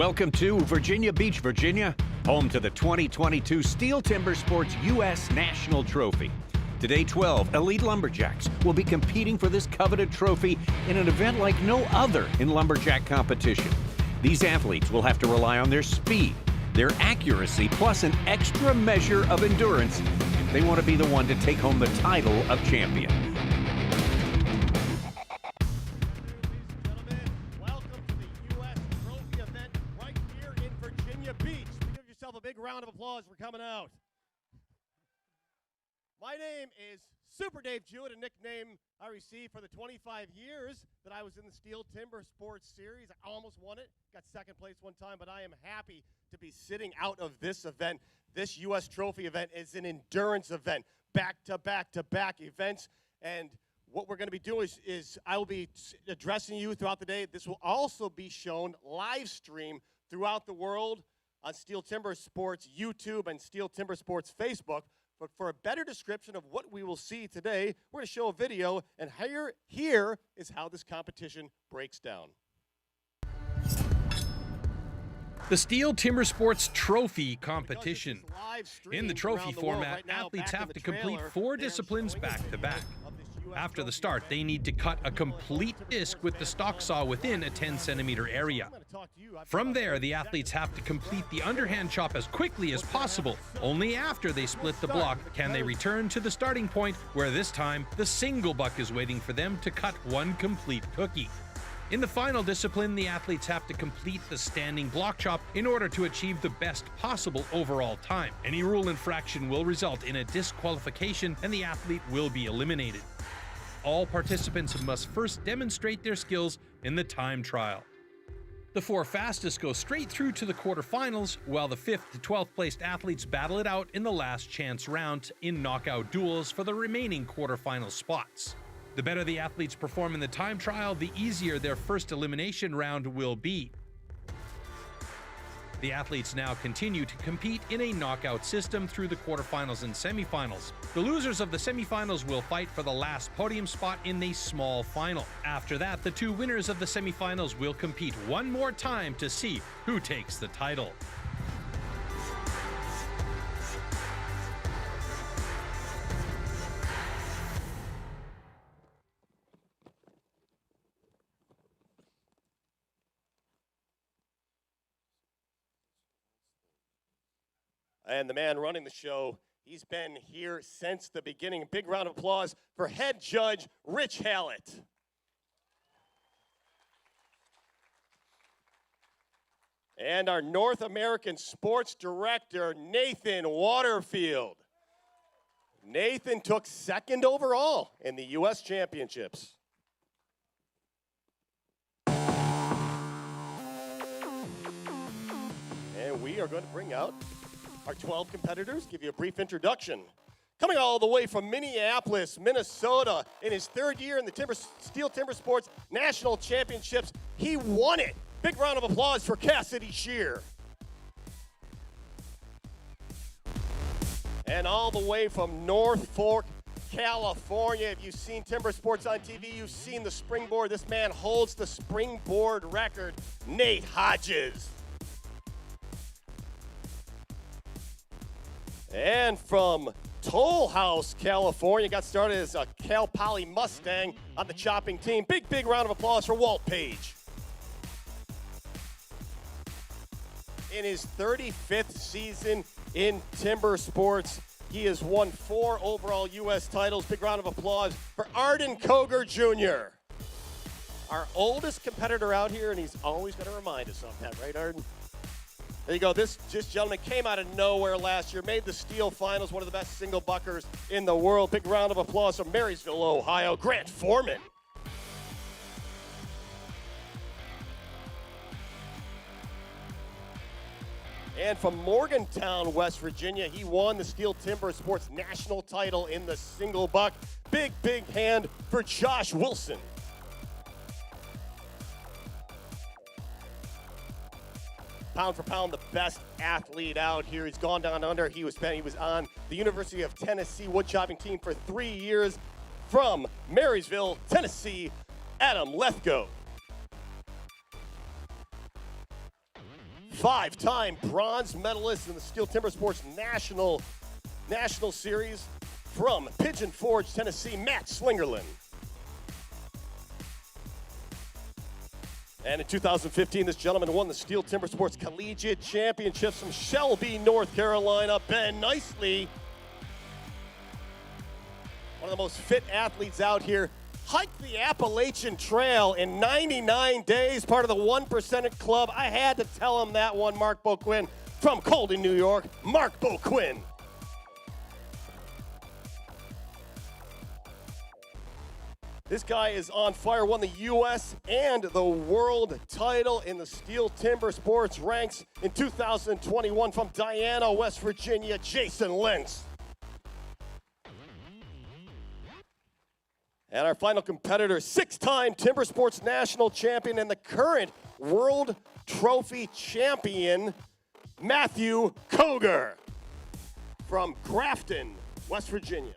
Welcome to Virginia Beach, Virginia, home to the 2022 STIHL TIMBERSPORTS U.S. National Trophy. Today, 12 elite lumberjacks will be competing for this coveted trophy in an event like no other in lumberjack competition. These athletes will have to rely on their speed, their accuracy, plus an extra measure of endurance if they want to be the one to take home the title of champion. Round of applause for coming out. My name is Super Dave Jewett, a nickname I received for the 25 years that I was in the STIHL TIMBERSPORTS series. I almost won it, got second place one time, but I am happy to be sitting out of this event. This U.S. Trophy event is an endurance event, back-to-back-to-back events, and what we're going to be doing is I will be addressing you throughout the day. This will also be shown live stream throughout the world on STIHL TIMBERSPORTS YouTube and STIHL TIMBERSPORTS Facebook. But for a better description of what we will see today, we're going to show a video, and here is how this competition breaks down. The STIHL TIMBERSPORTS Trophy competition. In the trophy format, athletes have to complete 4 disciplines back-to-back. After the start, they need to cut a complete disc with the stock saw within a 10-centimeter area. From there, the athletes have to complete the underhand chop as quickly as possible. Only after they split the block can they return to the starting point, where this time the single buck is waiting for them to cut one complete cookie. In the final discipline, the athletes have to complete the standing block chop in order to achieve the best possible overall time. Any rule infraction will result in a disqualification and the athlete will be eliminated. All participants must first demonstrate their skills in the time trial. The 4 fastest go straight through to the quarterfinals, while the 5th to 12th placed athletes battle it out in the last chance round in knockout duels for the remaining quarterfinal spots. The better the athletes perform in the time trial, the easier their first elimination round will be. The athletes now continue to compete in a knockout system through the quarterfinals and semifinals. The losers of the semifinals will fight for the last podium spot in the small final. After that, the 2 winners of the semifinals will compete one more time to see who takes the title. And the man running the show, he's been here since the beginning. Big round of applause for head judge Rich Hallett. And our North American sports director, Nathan Waterfield. Nathan took 2nd overall in the U.S. Championships. And we are going to bring out our 12 competitors, give you a brief introduction. Coming all the way from Minneapolis, Minnesota, in his 3rd year in the STIHL TIMBERSPORTS National Championships, he won it. Big round of applause for Cassidy Shear. And all the way from North Fork, California, if you've seen TimberSports on TV, you've seen the springboard. This man holds the springboard record, Nate Hodges. And from Toll House, California, got started as a Cal Poly Mustang on the chopping team. Big round of applause for Walt Page. In his 35th season in timber sports, he has won 4 overall U.S. titles. Big round of applause for Arden Cougar Jr. Our oldest competitor out here, and he's always going to remind us of that, right, Arden? There you go. This gentleman came out of nowhere last year, made the STIHL finals, one of the best single buckers in the world. Big round of applause from Marysville, Ohio, Grant Foreman. And from Morgantown, West Virginia, he won the STIHL TIMBERSPORTS national title in the single buck. Big hand for Josh Wilson. Pound for pound, the best athlete out here. He's gone down under. He was on the University of Tennessee woodchopping team for 3 years. From Marysville, Tennessee, Adam Lethco. 5-time bronze medalist in the Steel Timber Sports National Series from Pigeon Forge, Tennessee, Matt Slingerland. And in 2015, this gentleman won the Steel Timber Sports Collegiate Championships from Shelby, North Carolina, Ben Nicely. One of the most fit athletes out here. Hiked the Appalachian Trail in 99 days, part of the 1% Club. I had to tell him that one, Mark Beauquin. From Colden, New York, Mark Beauquin. This guy is on fire, won the U.S. and the world title in the Steel Timber Sports ranks in 2021 from Diana, West Virginia, Jason Lentz. And our final competitor, 6-time Timber Sports National Champion and the current World Trophy Champion, Matthew Cogar from Grafton, West Virginia.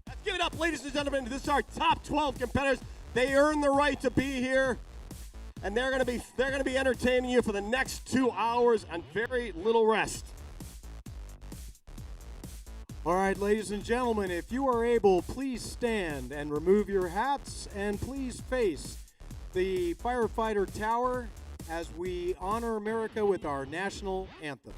Let's give it up, ladies and gentlemen. This is our top 12 competitors. They earn the right to be here, and they're going to be entertaining you for the next 2 hours on very little rest. All right, ladies and gentlemen, if you are able, please stand and remove your hats, and please face the firefighter tower as we honor America with our national anthem.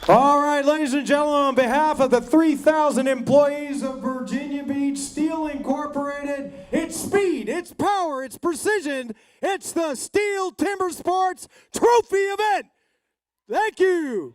All right, ladies and gentlemen, on behalf of the 3,000 employees of Virginia Beach Steel Incorporated, it's speed, it's power, it's precision, it's the Steel Timber Sports Trophy event. Thank you.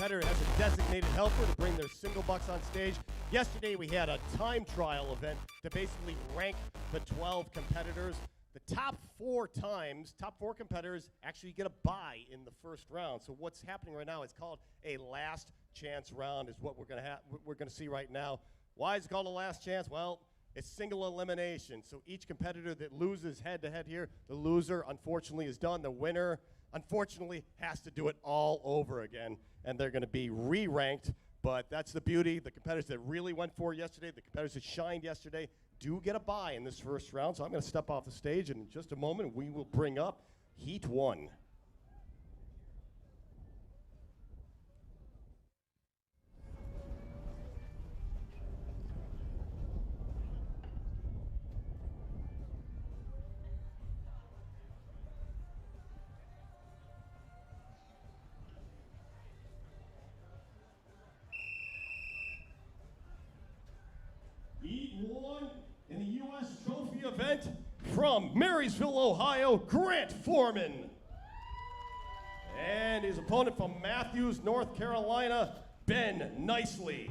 Has a designated helper to bring their single bucks on stage. Yesterday we had a time trial event to basically rank the 12 competitors. The top four competitors actually get a bye in the first round. So what's happening right now is called a last chance round is what we're gonna see right now. Why is it called a last chance? Well, it's single elimination. So each competitor that loses head-to-head here, the loser unfortunately is done. The winner unfortunately has to do it all over again, and they're gonna be re-ranked. But that's the beauty. The competitors that really went for it yesterday, the competitors that shined yesterday, do get a bye in this first round. So I'm going to step off the stage, and in just a moment, we will bring up Heat 1. Heat 1 in the U.S. Trophy event from Marysville, Ohio, Grant Foreman. And his opponent from Matthews, North Carolina, Ben Nicely.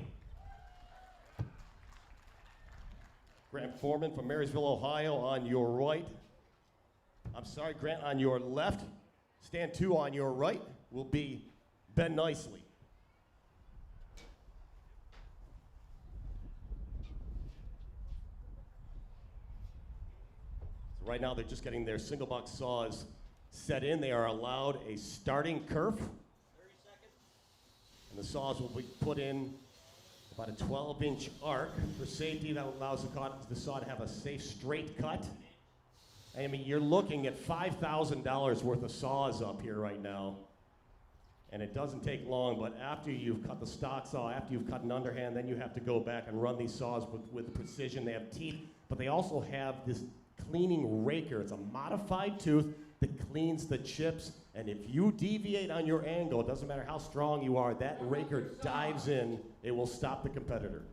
Grant Foreman from Marysville, Ohio on your right. I'm sorry, Grant, on your left. Stand 2 on your right will be Ben Nicely. Right now, they're just getting their single box saws set in. They are allowed a starting kerf. 30 seconds. And the saws will be put in about a 12-inch arc for safety. That allows the saw to have a safe straight cut. I mean, you're looking at $5,000 worth of saws up here right now. And it doesn't take long, but after you've cut the stock saw, after you've cut an underhand, then you have to go back and run these saws with precision. They have teeth, but they also have this cleaning raker. It's a modified tooth that cleans the chips, and if you deviate on your angle, it doesn't matter how strong you are, that raker dives in, it will stop the competitor.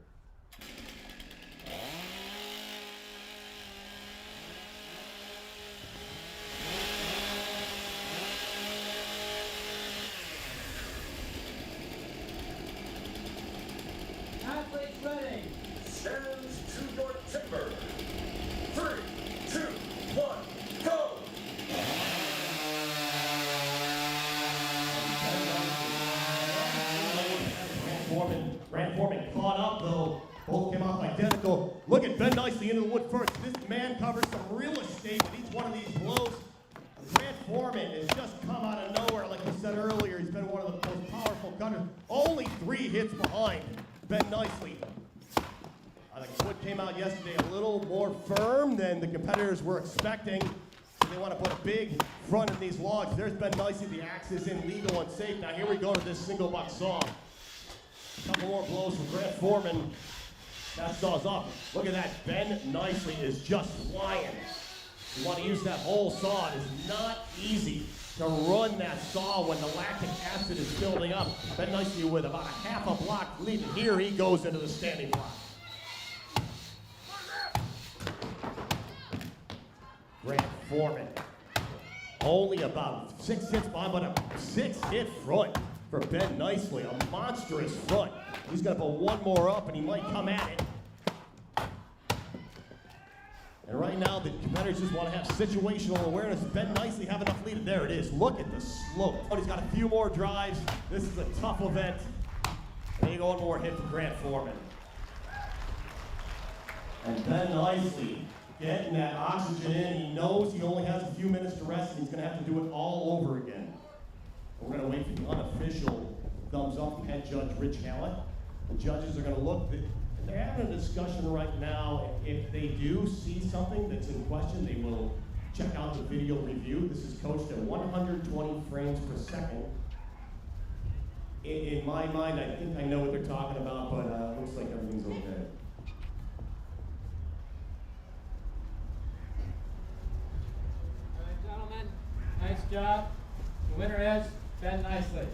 Athletes ready. Stand to your timber. 3, 2, 1, go! Grant Foreman caught up though. Both came off identical. Look at Ben Nicely into the wood first. This man covers some real estate with each one of these blows. Grant Foreman has just come out of nowhere. Like we said earlier, he's been one of the most powerful cutters. Only 3 hits behind Ben Nicely. The wood came out yesterday a little more firm than the competitors were expecting. They want to put a big front in these logs. There's Ben Nicely. The axe is in legal and safe. Now here we go to this single box saw. A couple more blows from Grant Foreman. That saw's up. Look at that. Ben Nicely is just flying. You want to use that whole saw. It is not easy to run that saw when the lactic acid is building up. Ben Nicely with about a half a block lead. And here he goes into the standing block. Grant Foreman, only about 6 hits behind, but a 6-hit front for Ben Nicely, a monstrous front. He's gonna put one more up and he might come at it. And right now, the competitors just wanna have situational awareness. Ben Nicely have enough lead, there it is. Look at the slope. Oh, he's got a few more drives. This is a tough event. And you go one more hit for Grant Foreman. And Ben Nicely, getting that oxygen in. He knows he only has a few minutes to rest, and he's going to have to do it all over again. We're going to wait for the unofficial thumbs up from head judge Rich Hallett. The judges are going to look, and they're having a discussion right now. If they do see something that's in question, they will check out the video review. This is coached at 120 frames per second. In my mind, I think I know what they're talking about, but it looks like everything's okay. Nice job. The winner is Ben Nicely.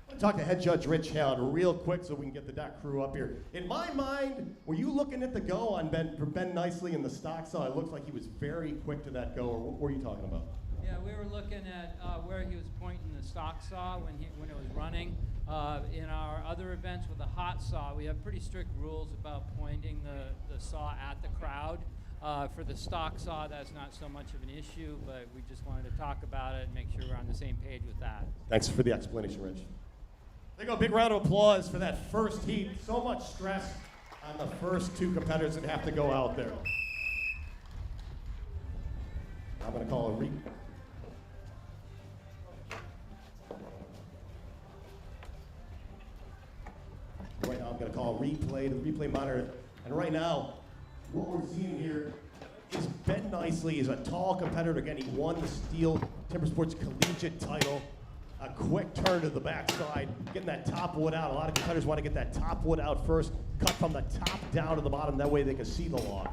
I'll talk to head judge Rich Hallett real quick so we can get the deck crew up here. In my mind, were you looking at the go on Ben Nicely in the stock saw? It looks like he was very quick to that go, or what were you talking about? Yeah, we were looking at where he was pointing the stock saw when it was running. In our other events with a hot saw, we have pretty strict rules about pointing the saw at the crowd. For the stock saw, that's not so much of an issue, but we just wanted to talk about it and make sure we're on the same page with that. Thanks for the explanation, Rich. There you go, big round of applause for that first heat. So much stress on the first two competitors that have to go out there. I'm going to call a Right now I'm going to call a replay to the replay monitor. And right now, what we're seeing here is Ben Nicely is a tall competitor. Again, he won the Steel Timber Sports Collegiate title. A quick turn to the backside, getting that top wood out. A lot of competitors want to get that top wood out first, cut from the top down to the bottom. That way they can see the log.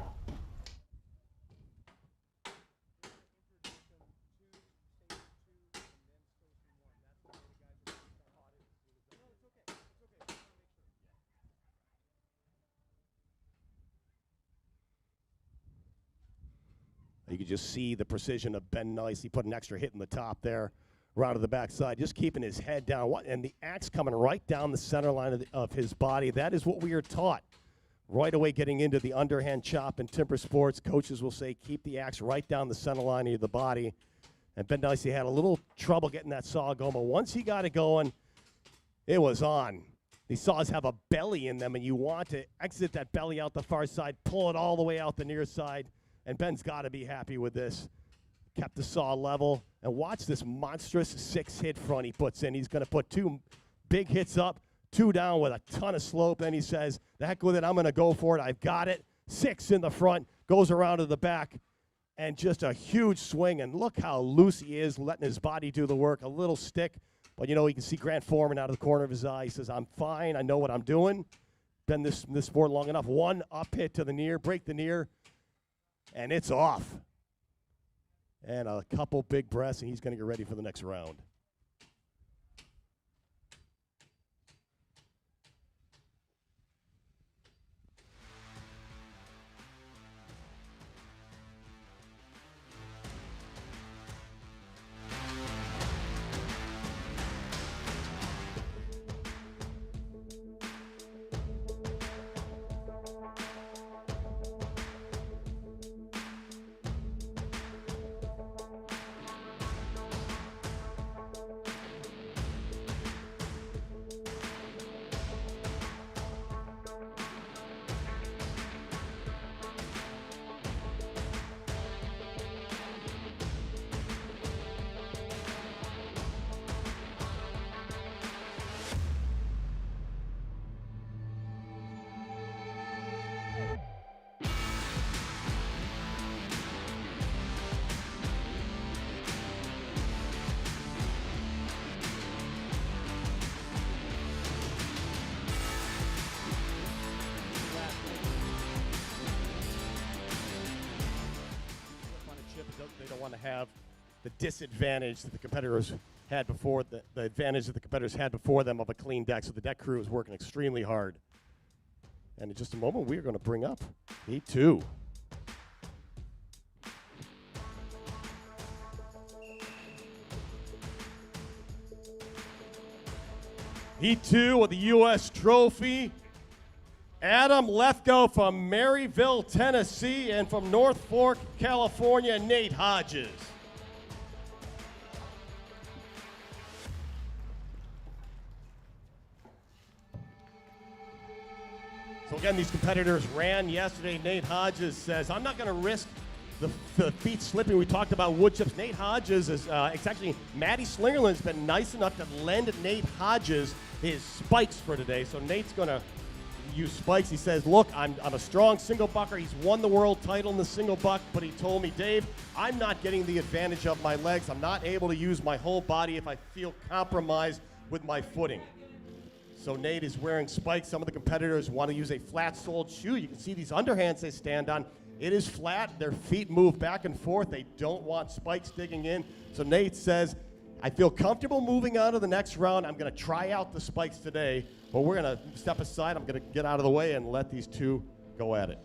You can just see the precision of Ben Nice. He put an extra hit in the top there, round to the backside, just keeping his head down. And the axe coming right down the center line of his body. That is what we are taught. Right away getting into the underhand chop in timber sports, coaches will say keep the axe right down the center line of the body. And Ben Nice had a little trouble getting that saw going, but once he got it going, it was on. These saws have a belly in them, and you want to exit that belly out the far side, pull it all the way out the near side. And Ben's got to be happy with this. Kept the saw level. And watch this monstrous 6-hit front he puts in. He's going to put 2 big hits up, 2 down with a ton of slope. Then he says, the heck with it, I'm going to go for it. I've got it. 6 in the front, goes around to the back. And just a huge swing. And look how loose he is, letting his body do the work. A little stick. But, you know, you can see Grant Foreman out of the corner of his eye. He says, I'm fine. I know what I'm doing. Been this sport long enough. 1 up hit to the near, break the near. And it's off. And a couple big breaths, and he's going to get ready for the next round. They don't want to have the disadvantage that the competitors had before, the advantage that the competitors had before them of a clean deck. So the deck crew is working extremely hard. And in just a moment, we are going to bring up Heat 2. Heat 2 of the U.S. Trophy. Adam Lethco from Maryville, Tennessee, and from North Fork, California, Nate Hodges. So again, these competitors ran yesterday. Nate Hodges says, I'm not going to risk the feet slipping. We talked about wood chips. Nate Hodges is, it's actually Maddie Slingerland's been nice enough to lend Nate Hodges his spikes for today. So Nate's going to use spikes. He says, look, I'm a strong single bucker. He's won the world title in the single buck, but he told me, Dave, I'm not getting the advantage of my legs. I'm not able to use my whole body if I feel compromised with my footing. So Nate is wearing spikes. Some of the competitors want to use a flat-soled shoe. You can see these underhands they stand on. It is flat. Their feet move back and forth. They don't want spikes digging in. So Nate says, I feel comfortable moving on to the next round. I'm going to try out the spikes today, but we're going to step aside. I'm going to get out of the way and let these two go at it.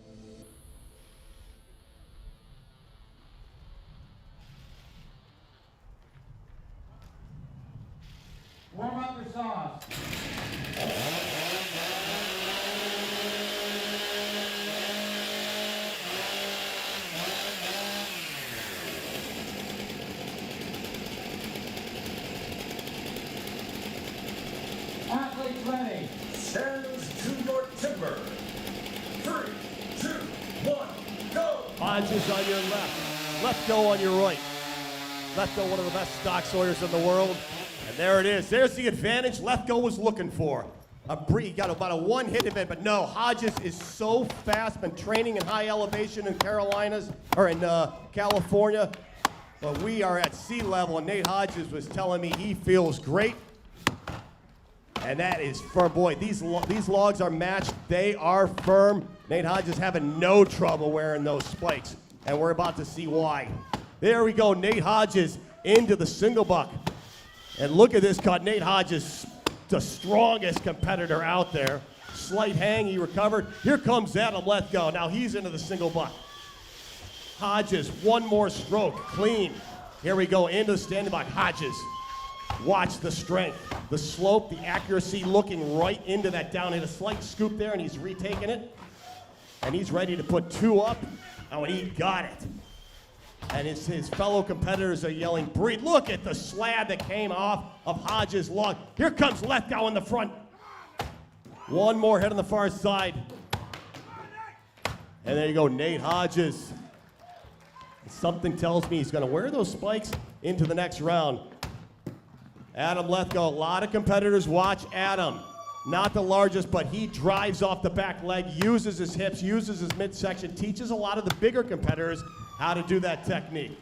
Warm up your saws. Athletes ready. Stands to your timber. 3, 2, 1, go! Hodges on your left. Lethco on your right. Lethco, one of the best stock sawyers in the world. And there it is. There's the advantage Lethco was looking for. He got about a one-hit event, but no, Hodges is so fast, been training in high elevation in California. But we are at sea level, and Nate Hodges was telling me he feels great. And that is firm. Boy, these logs are matched. They are firm. Nate Hodges having no trouble wearing those spikes, and we're about to see why. There we go, Nate Hodges into the single buck. And look at this cut. Nate Hodges, the strongest competitor out there. Slight hang, he recovered. Here comes Adam Lethco. Now he's into the single buck. Hodges, one more stroke, clean. Here we go, into the standing buck. Hodges, watch the strength, the slope, the accuracy, looking right into that down. Hit a slight scoop there, and he's retaking it. And he's ready to put two up. Oh, and he got it. And his fellow competitors are yelling, breathe. Look at the slab that came off of Hodges' log. Here comes Lethco in the front. One more hit on the far side. And there you go, Nate Hodges. Something tells me he's going to wear those spikes into the next round. Adam Lethco, a lot of competitors watch Adam. Not the largest, but he drives off the back leg, uses his hips, uses his midsection, teaches a lot of the bigger competitors how to do that technique.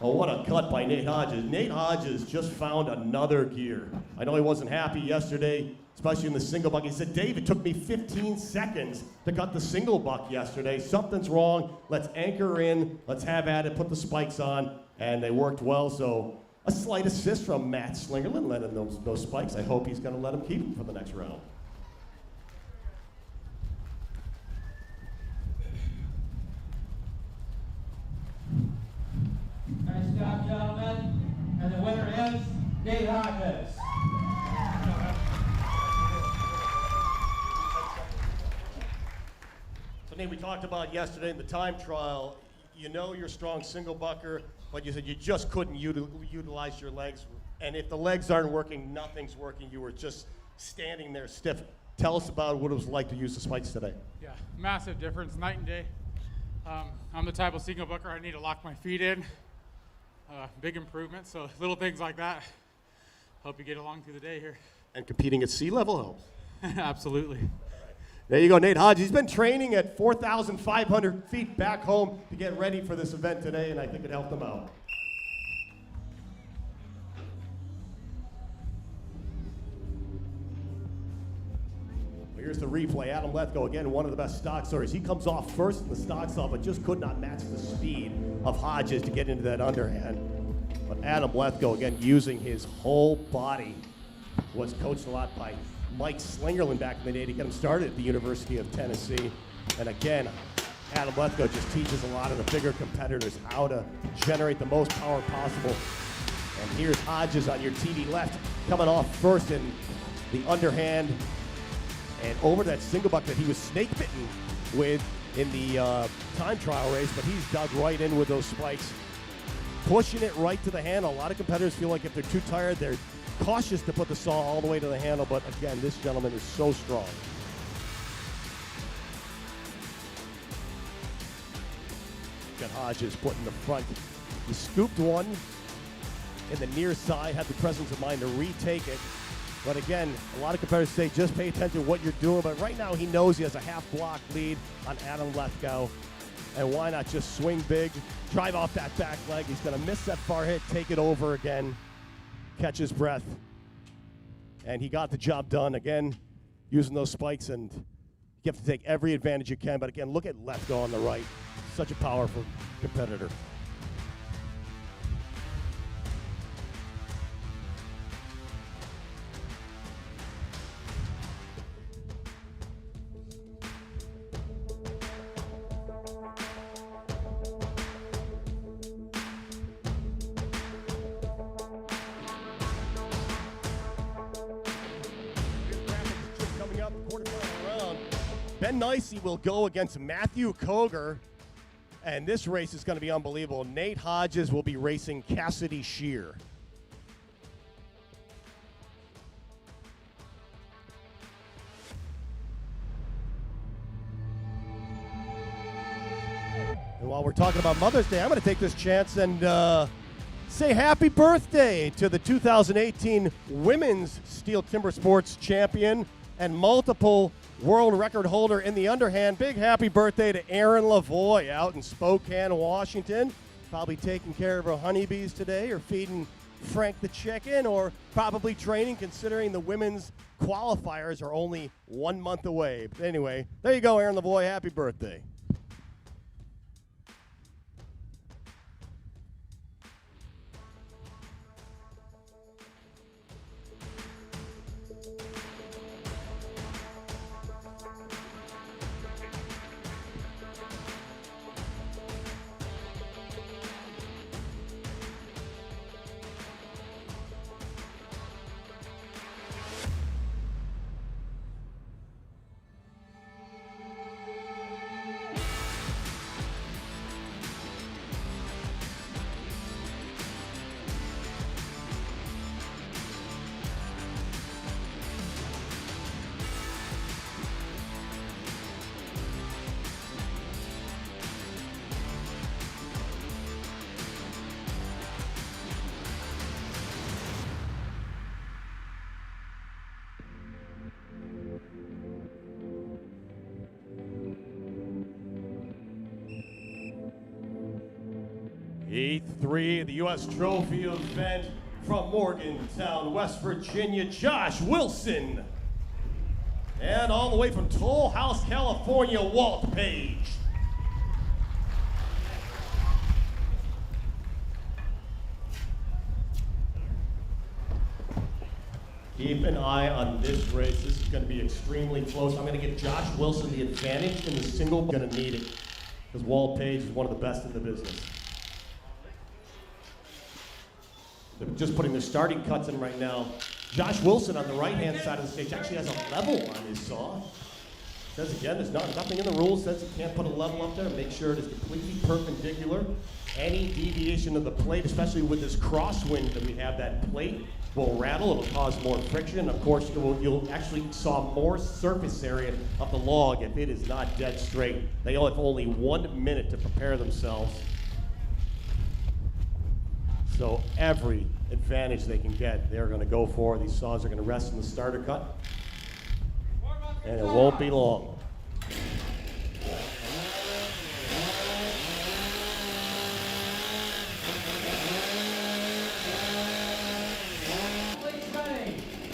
Oh, what a cut by Nate Hodges. Nate Hodges just found another gear. I know he wasn't happy yesterday, especially in the single buck. He said, Dave, it took me 15 seconds to cut the single buck yesterday. Something's wrong. Let's anchor in. Let's have at it. Put the spikes on. And they worked well. So a slight assist from Matt Slingerland, letting those spikes. I hope he's going to let him keep them for the next round. Nice job, gentlemen. And the winner is Nate Hodges. So Nate, we talked about yesterday in the time trial, you know you're a strong single bucker, but you said you just couldn't utilize your legs. And if the legs aren't working, nothing's working. You were just standing there stiff. Tell us about what it was like to use the spikes today. Yeah, massive difference, night and day. I'm the type of single bucker I need to lock my feet in. Big improvement, so little things like that. Hope you get along through the day here. And competing at sea level helps. Absolutely. There you go, Nate Hodges. He's been training at 4,500 feet back home to get ready for this event today, and I think it helped him out. Here's the replay. Adam Lethco, again, one of the best stock sawyers. He comes off first in the stock saw, but just could not match the speed of Hodges to get into that underhand. But Adam Lethco, again, using his whole body, was coached a lot by Mike Slingerland back in the day to get him started at the University of Tennessee. And again, Adam Lethco just teaches a lot of the bigger competitors how to generate the most power possible. And here's Hodges on your TV left, coming off first in the underhand and over that single buck that he was snake bitten with in the time trial race, but he's dug right in with those spikes, pushing it right to the handle. A lot of competitors feel like if they're too tired, they're cautious to put the saw all the way to the handle, but again, this gentleman is so strong. Got Hodges putting the front. He scooped one in the near side, had the presence of mind to retake it. But again, a lot of competitors say just pay attention to what you're doing, but right now he knows he has a half block lead on Adam Lethco. And why not just swing big, drive off that back leg. He's gonna miss that far hit, take it over again, catch his breath. And he got the job done again, using those spikes, and you have to take every advantage you can. But again, look at Lethco on the right. Such a powerful competitor. Ben Nicey will go against Matthew Cogar, and this race is going to be unbelievable. Nate Hodges will be racing Cassidy Shear. And while we're talking about Mother's Day, I'm going to take this chance and say happy birthday to the 2018 Women's Steel Timber Sports Champion and multiple world record holder in the underhand. Big happy birthday to Erin Lavoie out in Spokane, Washington. Probably taking care of her honeybees today, or feeding Frank the chicken, or probably training, considering the women's qualifiers are only 1 month away. But anyway, there you go, Erin Lavoie. Happy birthday. Eighth three of the U.S. Trophy event from Morgantown, West Virginia, Josh Wilson. And all the way from Toll House, California, Walt Page. Keep an eye on this race. This is going to be extremely close. I'm going to give Josh Wilson the advantage in the single. Going to need it because Walt Page is one of the best in the business. They're just putting their starting cuts in right now. Josh Wilson on the right-hand side of the stage actually has a level on his saw. Says again, there's nothing in the rules says you can't put a level up there. Make sure it is completely perpendicular. Any deviation of the plate, especially with this crosswind that we have, that plate will rattle. It'll cause more friction. Of course, you'll actually saw more surface area of the log if it is not dead straight. They have only 1 minute to prepare themselves. So every advantage they can get, they're going to go for. These saws are going to rest in the starter cut, and it won't be long.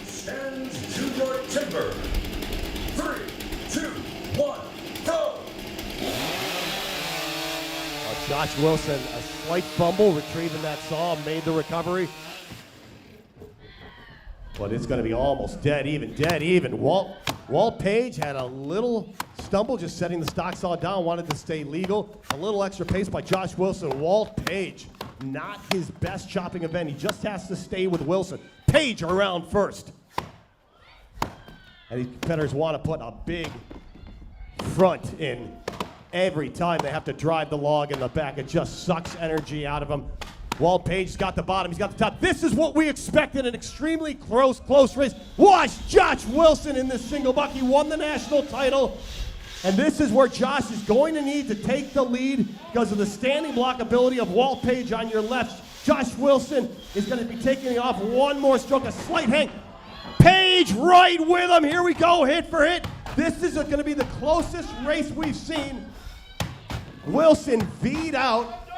Stands to your timber. 3, 2, 1, go! Josh Wilson, a slight fumble, retrieving that saw, made the recovery. But it's going to be almost dead even. Walt Page had a little stumble just setting the stock saw down, wanted to stay legal. A little extra pace by Josh Wilson. Walt Page, not his best chopping event. He just has to stay with Wilson. Page around first. And these competitors want to put a big front in. Every time they have to drive the log in the back, it just sucks energy out of them. Walt Page's got the bottom, he's got the top. This is what we expect in an extremely close race. Watch Josh Wilson in this single buck. He won the national title. And this is where Josh is going to need to take the lead because of the standing block ability of Walt Page on your left. Josh Wilson is going to be taking it off one more stroke, a slight hang. Page right with him. Here we go, hit for hit. This is going to be the closest race we've seen. Wilson V'd out.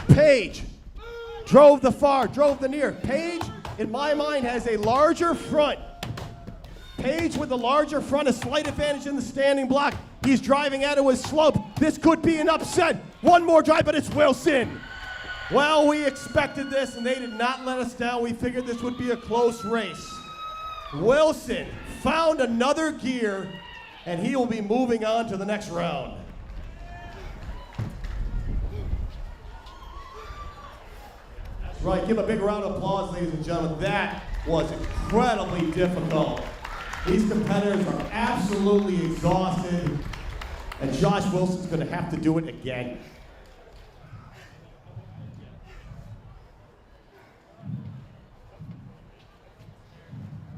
Page drove the far, drove the near. Page, in my mind, has a larger front. Page with the larger front, a slight advantage in the standing block. He's driving out of his slope. This could be an upset. One more drive, but it's Wilson. Well, we expected this, and they did not let us down. We figured this would be a close race. Wilson found another gear, and he will be moving on to the next round. Right, give a big round of applause, ladies and gentlemen. That was incredibly difficult. These competitors are absolutely exhausted, and Josh Wilson's going to have to do it again.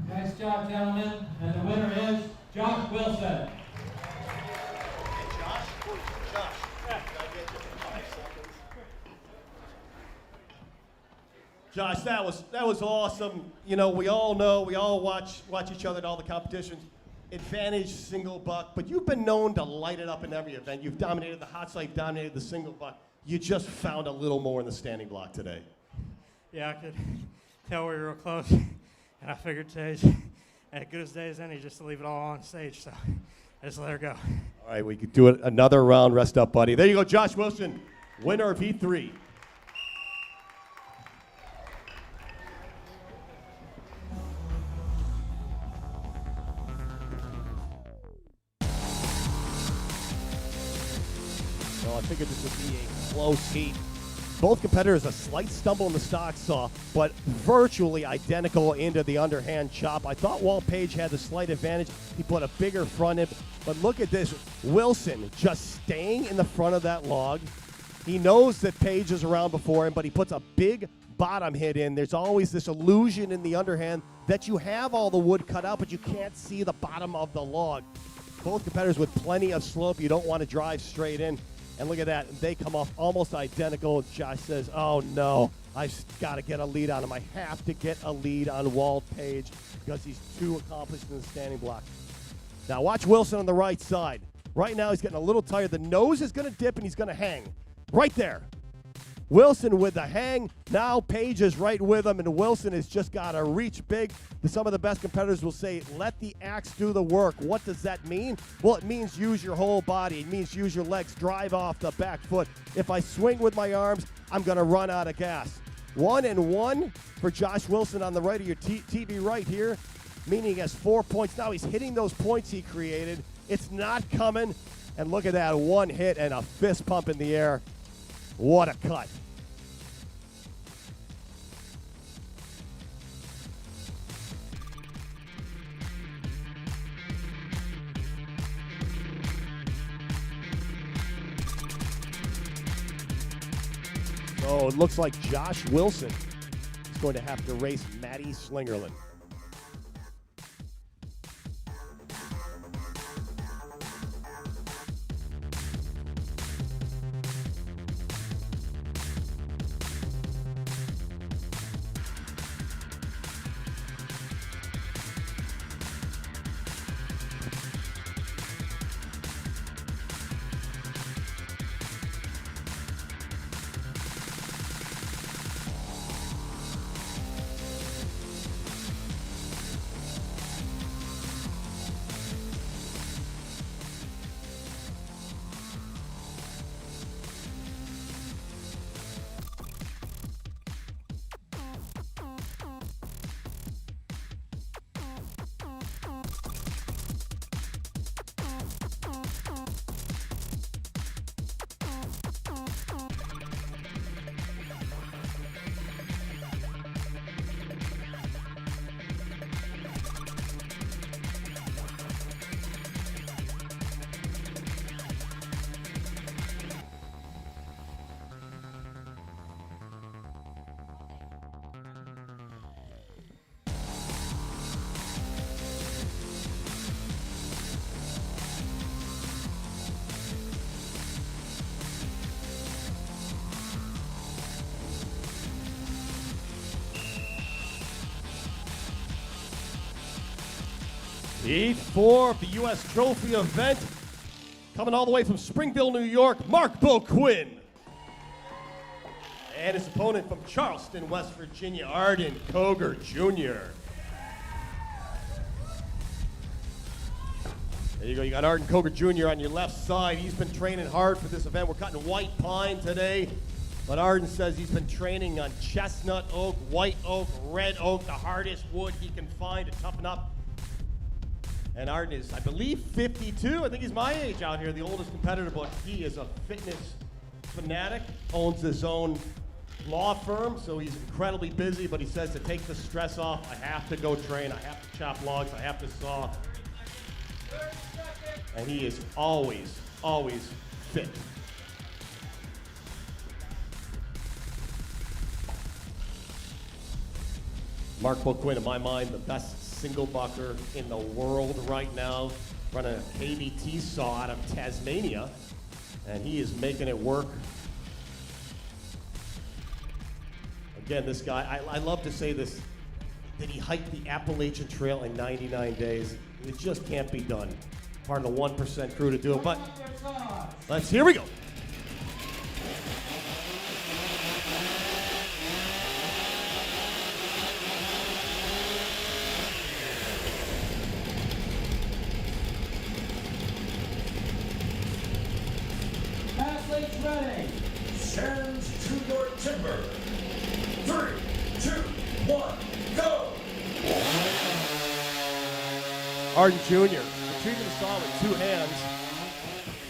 Nice job, gentlemen. And the winner is Josh Wilson. Josh, that was awesome. You know, we all know, we all watch each other at all the competitions. Advantage single buck, but you've been known to light it up in every event. You've dominated the hot side, dominated the single buck. You just found a little more in the standing block today. Yeah, I could tell we were real close, and I figured today's as good as day as any just to leave it all on stage, so I just let her go. All right, we could do it another round. Rest up, buddy. There you go, Josh Wilson, winner of Heat 3. Well, I figured this would be a close heat. Both competitors a slight stumble in the stock saw, but virtually identical into the underhand chop. I thought Walt Page had the slight advantage. He put a bigger front end, but look at this. Wilson just staying in the front of that log. He knows that Page is around before him, but he puts a big bottom hit in. There's always this illusion in the underhand that you have all the wood cut out, but you can't see the bottom of the log. Both competitors with plenty of slope. You don't want to drive straight in. And look at that. They come off almost identical. Josh says, oh, no, I've got to get a lead on him. I have to get a lead on Walt Page because he's too accomplished in the standing block. Now watch Wilson on the right side. Right now he's getting a little tired. The nose is going to dip and he's going to hang. Right there. Wilson with the hang. Now Page is right with him, and Wilson has just got to reach big. Some of the best competitors will say, let the axe do the work. What does that mean? Well, it means use your whole body. It means use your legs. Drive off the back foot. If I swing with my arms, I'm going to run out of gas. 1-1 for Josh Wilson on the right of your TV right here, meaning he has 4 points. Now he's hitting those points he created. It's not coming. And look at that, one hit and a fist pump in the air. What a cut. So it looks like Josh Wilson is going to have to race Matty Slingerland. Heat 4 of the U.S. Trophy event. Coming all the way from Springville, New York, Mark Beauquin. And his opponent from Charleston, West Virginia, Arden Cougar Jr. There you go, you got Arden Cougar Jr. on your left side. He's been training hard for this event. We're cutting white pine today, but Arden says he's been training on chestnut oak, white oak, red oak, the hardest wood he can find to toughen up. And Arden is, I believe, 52. I think he's my age out here, the oldest competitor, but he is a fitness fanatic, owns his own law firm, so he's incredibly busy, but he says to take the stress off, I have to go train, I have to chop logs, I have to saw. And he is always, always fit. Mark Beauquin, in my mind, the best single bucker in the world right now, running a KBT saw out of Tasmania, and he is making it work. Again, this guy, I love to say this, that he hiked the Appalachian Trail in 99 days. It just can't be done. Part of the 1% crew to do it, but here we go. Athletes ready. Stand to your timber. 3, 2, 1, go! Arden Jr. retrieving the saw with 2 hands.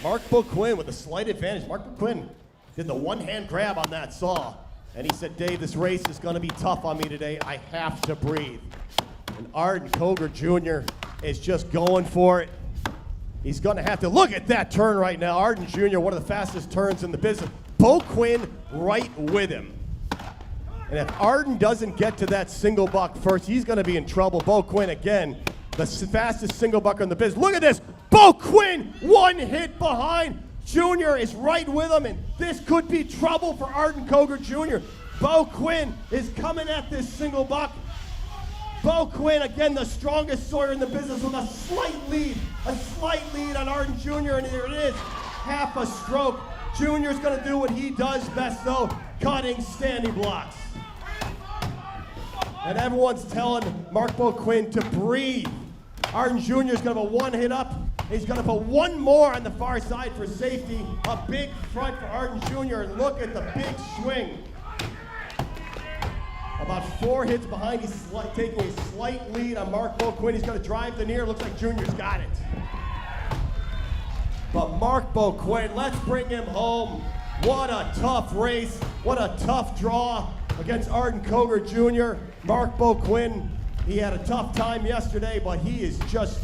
Mark Beauquin with a slight advantage. Mark Beauquin did the one-hand grab on that saw. And he said, Dave, this race is going to be tough on me today. I have to breathe. And Matt Cogar Jr. is just going for it. He's going to have to look at that turn right now. Arden Jr., one of the fastest turns in the business. Beauquin right with him. And if Arden doesn't get to that single buck first, he's going to be in trouble. Beauquin, again, the fastest single bucker in the business. Look at this. Beauquin, 1 hit behind. Junior is right with him, and this could be trouble for Matt Cogar Jr. Beauquin is coming at this single buck. Beauquin, again, the strongest sawyer in the business with a slight lead on Arden Jr., and here it is, half a stroke. Junior's going to do what he does best, though, cutting standing blocks. And everyone's telling Mark Beauquin to breathe. Arden Jr. is going to have a 1 hit up. He's going to put 1 more on the far side for safety. A big front for Arden Jr. And look at the big swing. About 4 hits behind. He's taking a slight lead on Mark Beauquin. He's going to drive the near. Looks like Junior's got it. But Mark Beauquin, let's bring him home. What a tough race. What a tough draw against Matt Cogar Jr. Mark Beauquin, he had a tough time yesterday, but he is just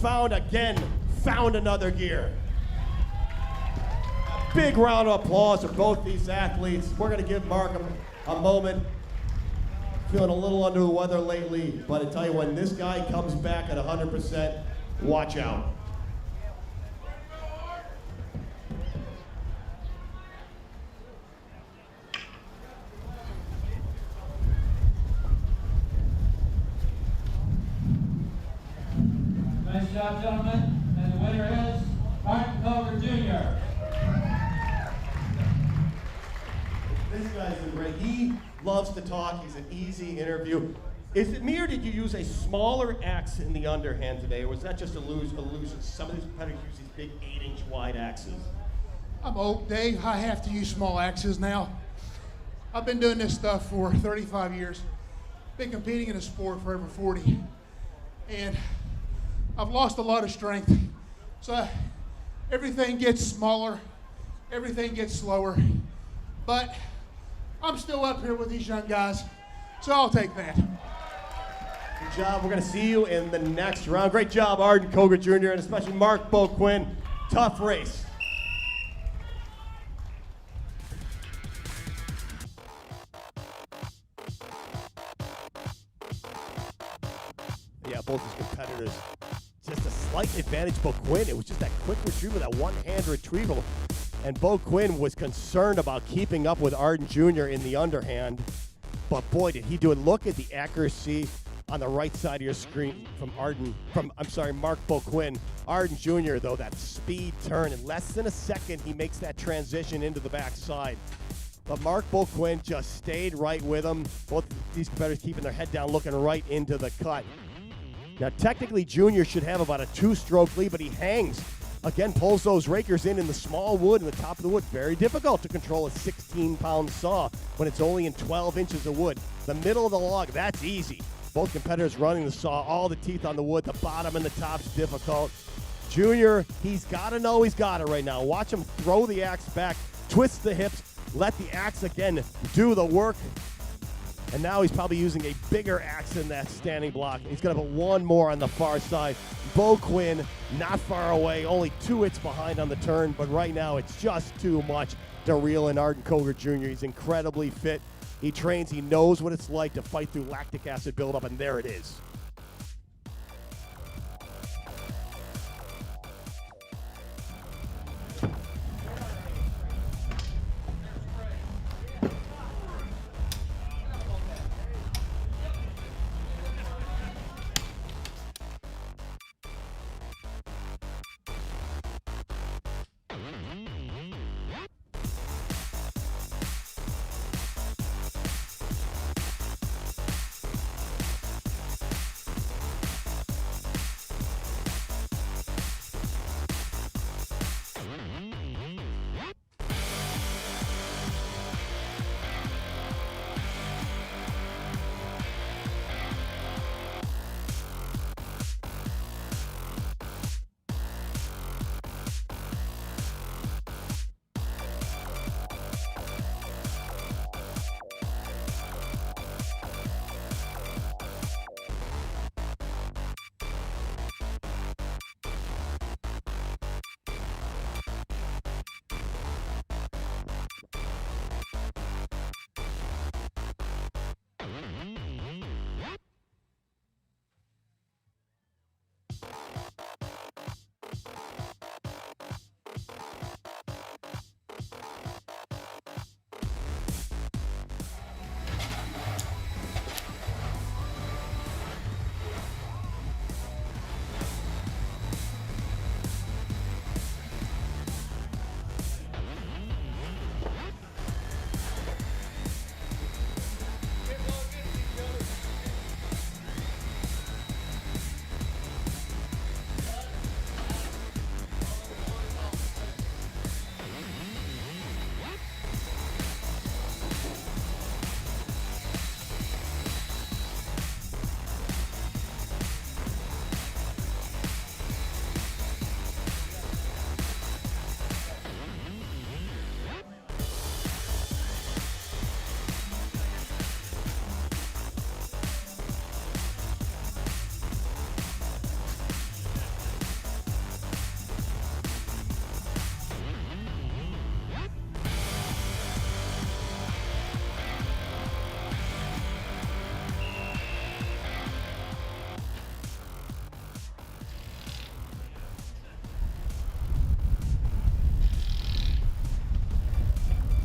found another gear. Big round of applause for both these athletes. We're going to give Mark a moment. Feeling a little under the weather lately, but I tell you, when this guy comes back at 100%, watch out. Nice job, gentlemen. And the winner is Matt Cogar Jr. This guy's great. He loves to talk. He's an easy interview. Is it me, or did you use a smaller axe in the underhand today, or was that just illusion? Some of these competitors use these big 8-inch wide axes. I'm old, Dave. I have to use small axes now. I've been doing this stuff for 35 years. Been competing in the sport for over 40. And I've lost a lot of strength. So everything gets smaller, everything gets slower. But I'm still up here with these young guys, so I'll take that. Good job. We're going to see you in the next round. Great job, Matt Cogar Jr., and especially Mark Beauquin. Tough race. Yeah, both these competitors, just a slight advantage. Beauquin, it was just that quick retrieval, that one-hand retrieval. And Beauquin was concerned about keeping up with Matt Jr. in the underhand. But boy, did he do it. Look at the accuracy on the right side of your screen from Mark Beauquin. Matt Jr., though, that speed turn. In less than a second, he makes that transition into the backside. But Mark Beauquin just stayed right with him. Both these competitors keeping their head down, looking right into the cut. Now, technically, Junior should have about a 2-stroke lead, but he hangs. Again, pulls those rakers in the small wood, in the top of the wood. Very difficult to control a 16-pound saw when it's only in 12 inches of wood. The middle of the log, that's easy. Both competitors running the saw, all the teeth on the wood. The bottom and the top's difficult. Junior, he's got to know he's got it right now. Watch him throw the axe back, twist the hips, let the axe again do the work. And now he's probably using a bigger axe in that standing block. He's going to put one more on the far side. Beauquin not far away, only 2 hits behind on the turn, but right now it's just too much to reel in Matt Cogar Jr. He's incredibly fit. He trains, he knows what it's like to fight through lactic acid buildup, and there it is.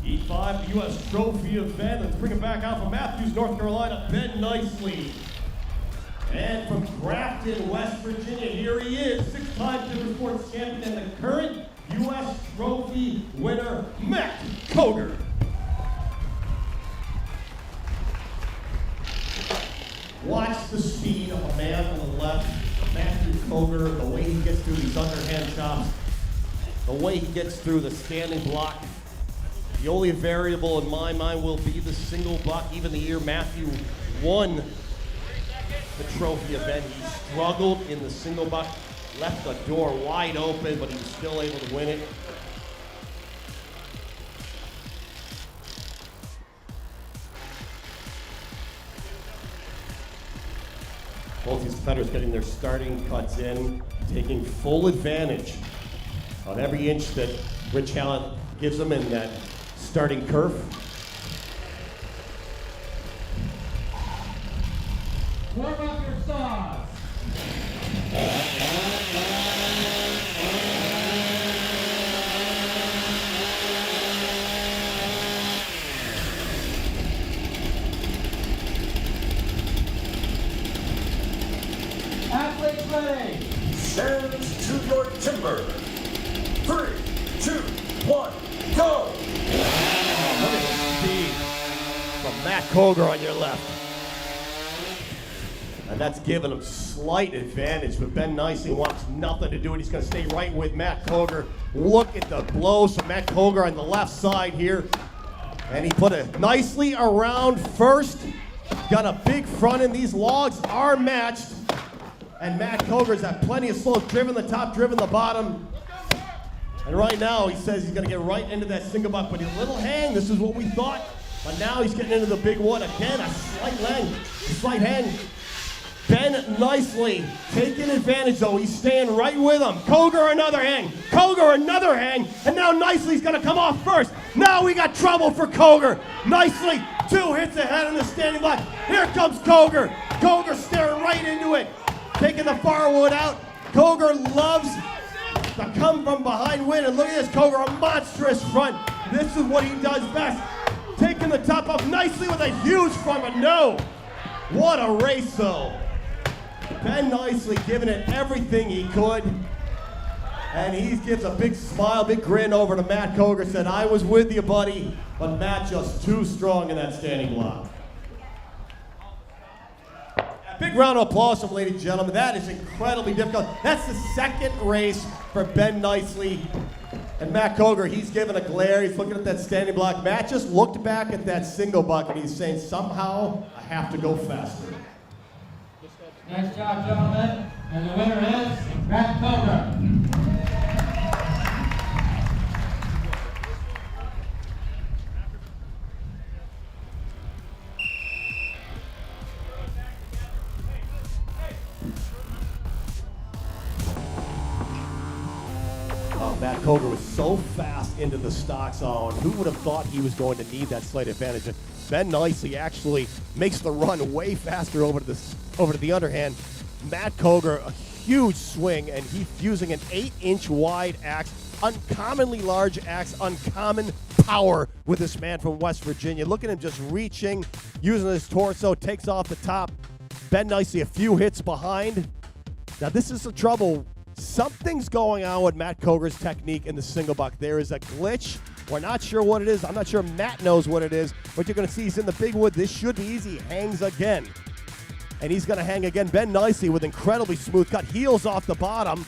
E5 U.S. Trophy event. Let's bring it back out from Matthews, North Carolina, Ben Nicely. And from Grafton, West Virginia, here he is, 6-time Timbersports champion and the current U.S. Trophy winner, Matt Cogar. Watch the speed of a man on the left, Matthew Cogar, the way he gets through these underhand chops, the way he gets through the standing block. The only variable in my mind will be the single block. Even the year Matthew won the trophy event, he struggled in the single block, left the door wide open, but he was still able to win it. Both these competitors getting their starting cuts in, taking full advantage on every inch that Rich Hallett gives them in that starting curve. Warm up your saws. Athletes ready. Stands to your timber. 3, 2, 1, go. Look at the speed from Matt Cogar on your left. And that's giving him slight advantage, but Ben Nicely wants nothing to do it. He's going to stay right with Matt Cogar. Look at the blows from Matt Cogar on the left side here. And he put it nicely around first. Got a big front end. These logs are matched. And Matt Cogar's had plenty of slope, driven the top, driven the bottom. And right now, he says he's going to get right into that single buck, but a little hang. This is what we thought. But now he's getting into the big one. Again, a slight hang. Ben nicely taking advantage, though. He's staying right with him. Cogar, another hang. Cogar, another hang. And now Nicely's going to come off first. Now we got trouble for Cogar. Nicely, 2 hits ahead on the standing block. Here comes Cogar. Cogar staring right into it. Taking the far wood out. Cogar loves to come from behind win. And look at this, Cogar, a monstrous front. This is what he does best. Taking the top off nicely with a huge front, but no. What a race, though. Ben Nicely giving it everything he could. And he gives a big smile, big grin over to Matt Cogar. Said, I was with you, buddy. But Matt just too strong in that standing block. A big round of applause from ladies and gentlemen. That is incredibly difficult. That's the second race for Ben Nicely. And Matt Cogar, he's giving a glare. He's looking at that standing block. Matt just looked back at that single buck and he's saying, somehow I have to go faster. Nice job, gentlemen. And the winner is Matt Cogar. Matt Cogar was so fast into the stock zone. Who would have thought he was going to need that slight advantage? And Ben Nicely actually makes the run way faster over to the underhand. Matt Cogar, a huge swing, and he's using an 8-inch wide axe, uncommonly large axe, uncommon power with this man from West Virginia. Look at him just reaching, using his torso, takes off the top. Ben Nicely a few hits behind. Now this is the trouble. Something's going on with Matt Cogar's technique in the single buck. There is a glitch. We're not sure what it is. I'm not sure Matt knows what it is. But you're going to see he's in the big wood. This should be easy. Hangs again. And he's going to hang again. Ben Nicely with incredibly smooth cut. Heels off the bottom.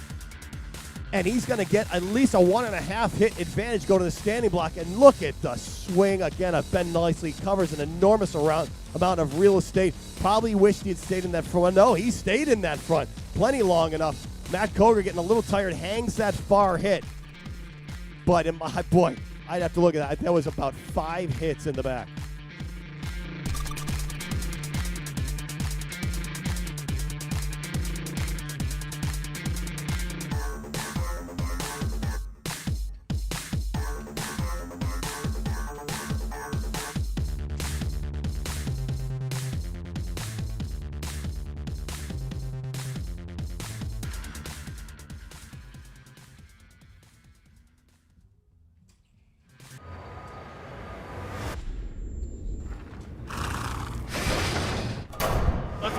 And he's going to get at least a 1.5 hit advantage go to the standing block. And look at the swing again of Ben Nicely. Covers an enormous amount of real estate. Probably wished he had stayed in that front. No, he stayed in that front plenty long enough. Matt Cogar getting a little tired, hangs that far hit. But, boy, I'd have to look at that. That was about 5 hits in the back.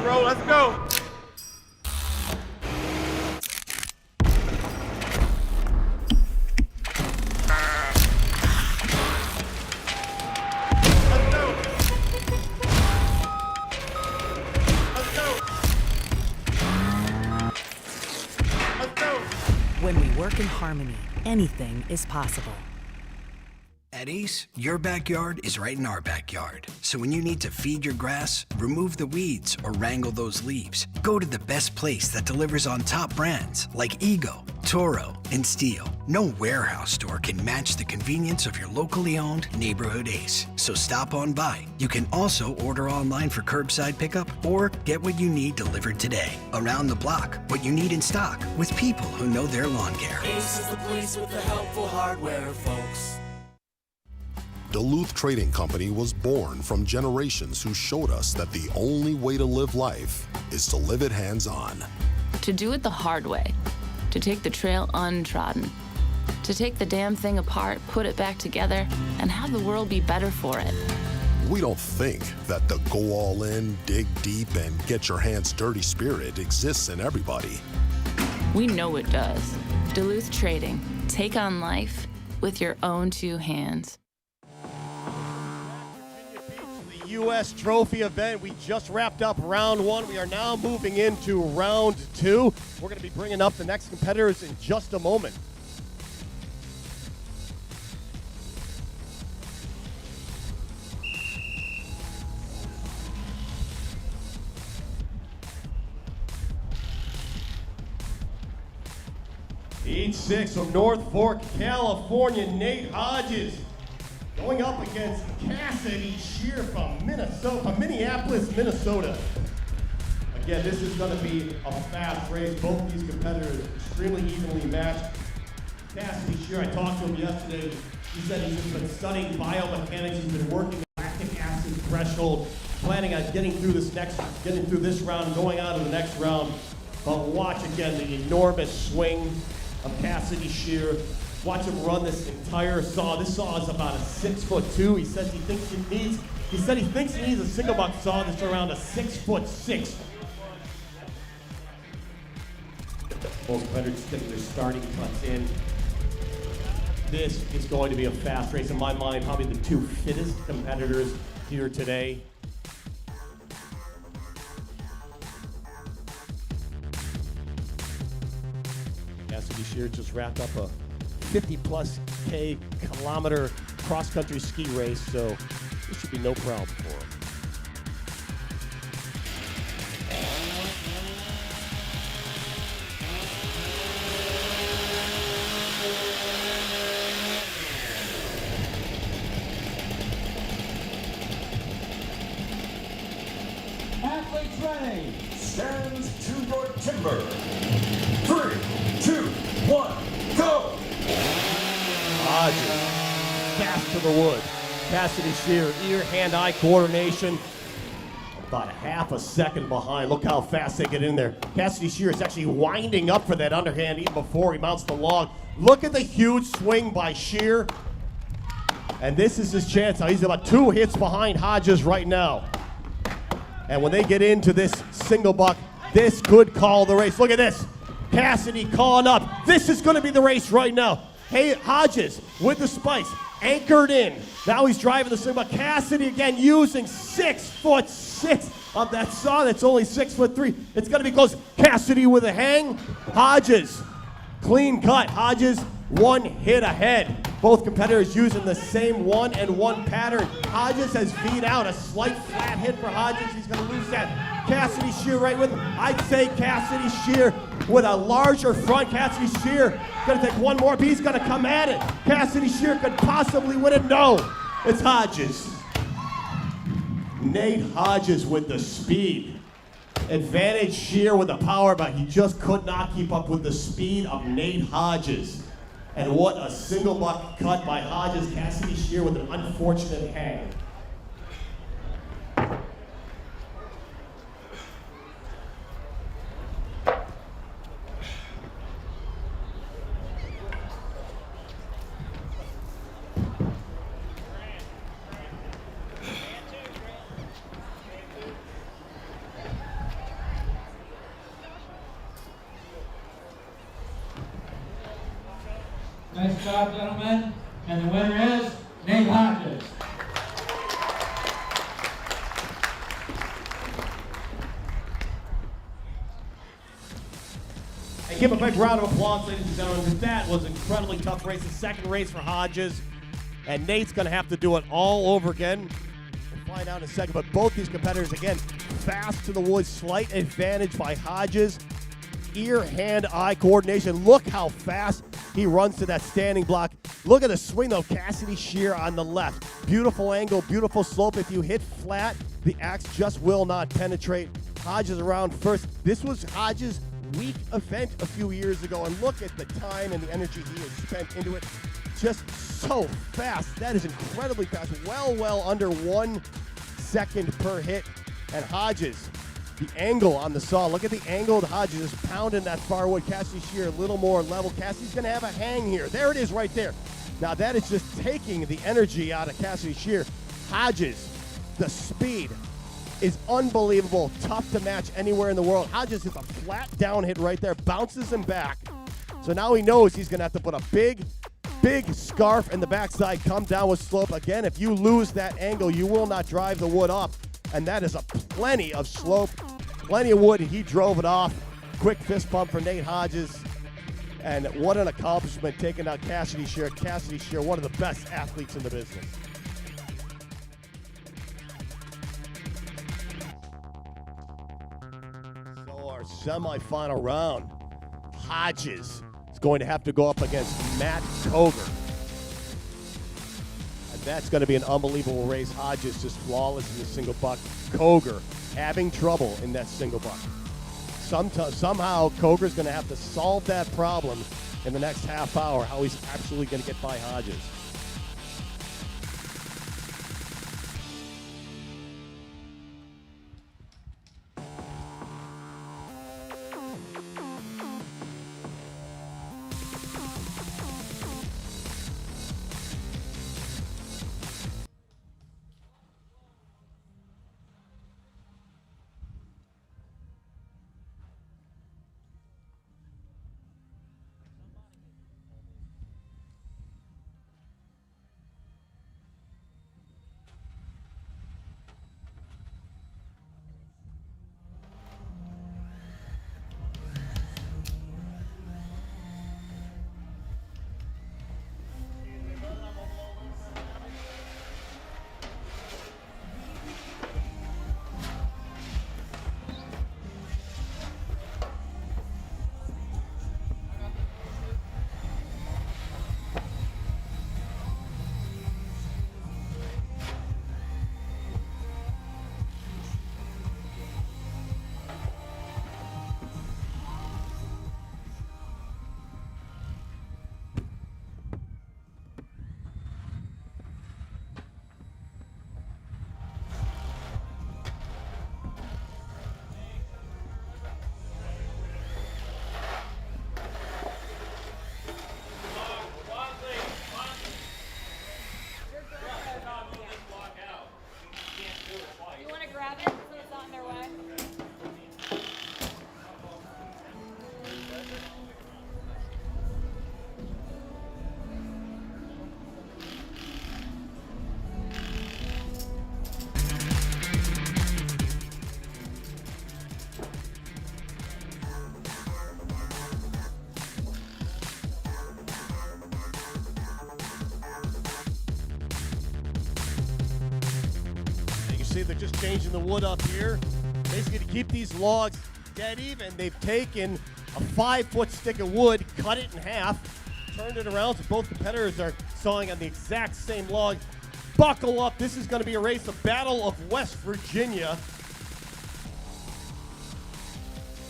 Let's go. When we work in harmony, anything is possible. At Ace, your backyard is right in our backyard. So when you need to feed your grass, remove the weeds, or wrangle those leaves, go to the best place that delivers on top brands like Ego, Toro, and STIHL. No warehouse store can match the convenience of your locally owned neighborhood Ace. So stop on by. You can also order online for curbside pickup or get what you need delivered today. Around the block, what you need in stock with people who know their lawn care. Ace is the place with the helpful hardware, folks. Duluth Trading Company was born from generations who showed us that the only way to live life is to live it hands-on. To do it the hard way. To take the trail untrodden. To take the damn thing apart, put it back together, and have the world be better for it. We don't think that the go all in, dig deep, and get your hands dirty spirit exists in everybody. We know it does. Duluth Trading. Take on life with your own 2 hands. U.S. Trophy event. We just wrapped up round 1. We are now moving into round 2. We're going to be bringing up the next competitors in just a moment. Heat 6 from North Fork, California, Nate Hodges going up against Cassidy Shear from Minneapolis, Minnesota. Again, this is going to be a fast race. Both of these competitors extremely evenly matched. Cassidy Shear, I talked to him yesterday. He said he's just been studying biomechanics. He's been working the lactic acid threshold, planning on getting through this round and going on to the next round. But watch again the enormous swing of Cassidy Shear. Watch him run this entire saw. This saw is about a 6'2". He says he thinks he needs a single buck saw that's around a 6'6". Both competitors getting their starting cuts in. This is going to be a fast race. In my mind, probably the two fittest competitors here today. Cassidy Shear just wrapped up a 50+ kilometer cross-country ski race, so this should be no problem for him. Athletes ready. Stand to your timber. 3, 2, 1, go! Hodges, fast to the wood. Cassidy Shear, ear-hand-eye coordination. About a half a second behind. Look how fast they get in there. Cassidy Shear is actually winding up for that underhand even before he mounts the log. Look at the huge swing by Shear. And this is his chance now. He's about 2 hits behind Hodges right now. And when they get into this single buck, this could call the race. Look at this. Cassidy calling up. This is going to be the race right now. Hey, Hodges with the spikes, anchored in. Now he's driving the single buck. Cassidy again using 6'6" of that saw that's only 6'3". It's going to be close. Cassidy with a hang. Hodges, clean cut. Hodges 1 hit ahead. Both competitors using the same 1-and-1 pattern. Hodges has beat out a slight flat hit for Hodges. He's going to lose that. Cassidy Shear right with him. I'd say Cassidy Shear with a larger front. Cassidy Shear going to take one more, but he's going to come at it. Cassidy Shear could possibly win it. No, it's Hodges. Nate Hodges with the speed. Advantage Shear with the power, but he just could not keep up with the speed of Nate Hodges. And what a single buck cut by Hodges. Cassidy Shear with an unfortunate hang. Nice job, gentlemen. And the winner is Nate Hodges. And give a big round of applause, ladies and gentlemen, because that was an incredibly tough race. The second race for Hodges. And Nate's going to have to do it all over again. We'll find out in a second. But both these competitors, again, fast to the woods. Slight advantage by Hodges. Ear, hand, eye coordination. Look how fast he runs to that standing block. Look at the swing, though. Cassidy Shear on the left. Beautiful angle, beautiful slope. If you hit flat, the axe just will not penetrate. Hodges around first. This was Hodges' weak event a few years ago, and look at the time and the energy he has spent into it. Just so fast. That is incredibly fast. Well under 1 second per hit. And Hodges, the angle on the saw. Look at the angle of Hodges is pounding that far wood. Cassidy Shear a little more level. Cassidy's going to have a hang here. There it is right there. Now that is just taking the energy out of Cassidy Shear. Hodges, the speed is unbelievable. Tough to match anywhere in the world. Hodges hits a flat down hit right there. Bounces him back. So now he knows he's going to have to put a big scarf in the backside. Come down with slope. Again, if you lose that angle, you will not drive the wood up. And that is a plenty of slope, plenty of wood. He drove it off. Quick fist bump for Nate Hodges. And what an accomplishment taking out Cassidy Shear. Cassidy Shear, one of the best athletes in the business. So our semifinal round, Hodges is going to have to go up against Matt Cogar. And that's going to be an unbelievable race. Hodges just flawless in the single buck. Cogar having trouble in that single buck. Somehow Cogar's going to have to solve that problem in the next half hour, how he's absolutely going to get by Hodges. See, they're just changing the wood up here. Basically, to keep these logs dead even, they've taken a 5-foot stick of wood, cut it in half, turned it around so both competitors are sawing on the exact same log. Buckle up. This is going to be a race, the Battle of West Virginia.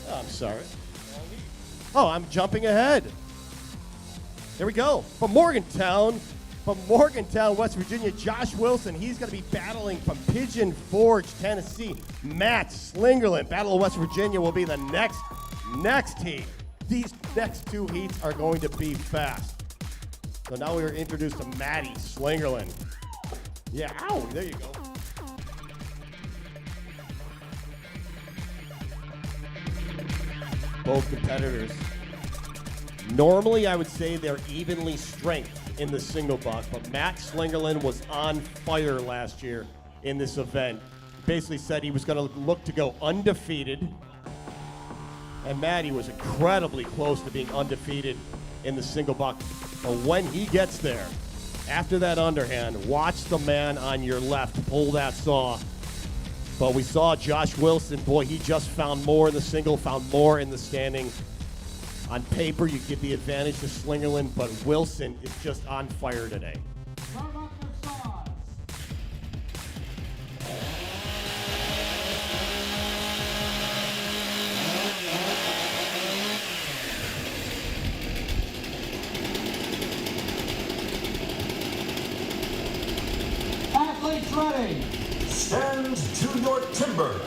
Oh, I'm sorry. Oh, I'm jumping ahead. There we go. From Morgantown, West Virginia, Josh Wilson. He's going to be battling from Pigeon Forge, Tennessee. Matt Slingerland. Battle of West Virginia will be the next heat. These next two heats are going to be fast. So now we are introduced to Matty Slingerland. Yeah, ow, there you go. Both competitors. Normally, I would say they're evenly strength in the single buck, but Matt Slingerland was on fire last year in this event. Basically said he was going to look to go undefeated, and Matty was incredibly close to being undefeated in the single buck. But when he gets there, after that underhand, watch the man on your left pull that saw. But we saw Josh Wilson, boy, he just found more in the single, found more in the standing. On paper, you give the advantage to Slingerland, but Wilson is just on fire today. Athletes ready. Stand to your timber.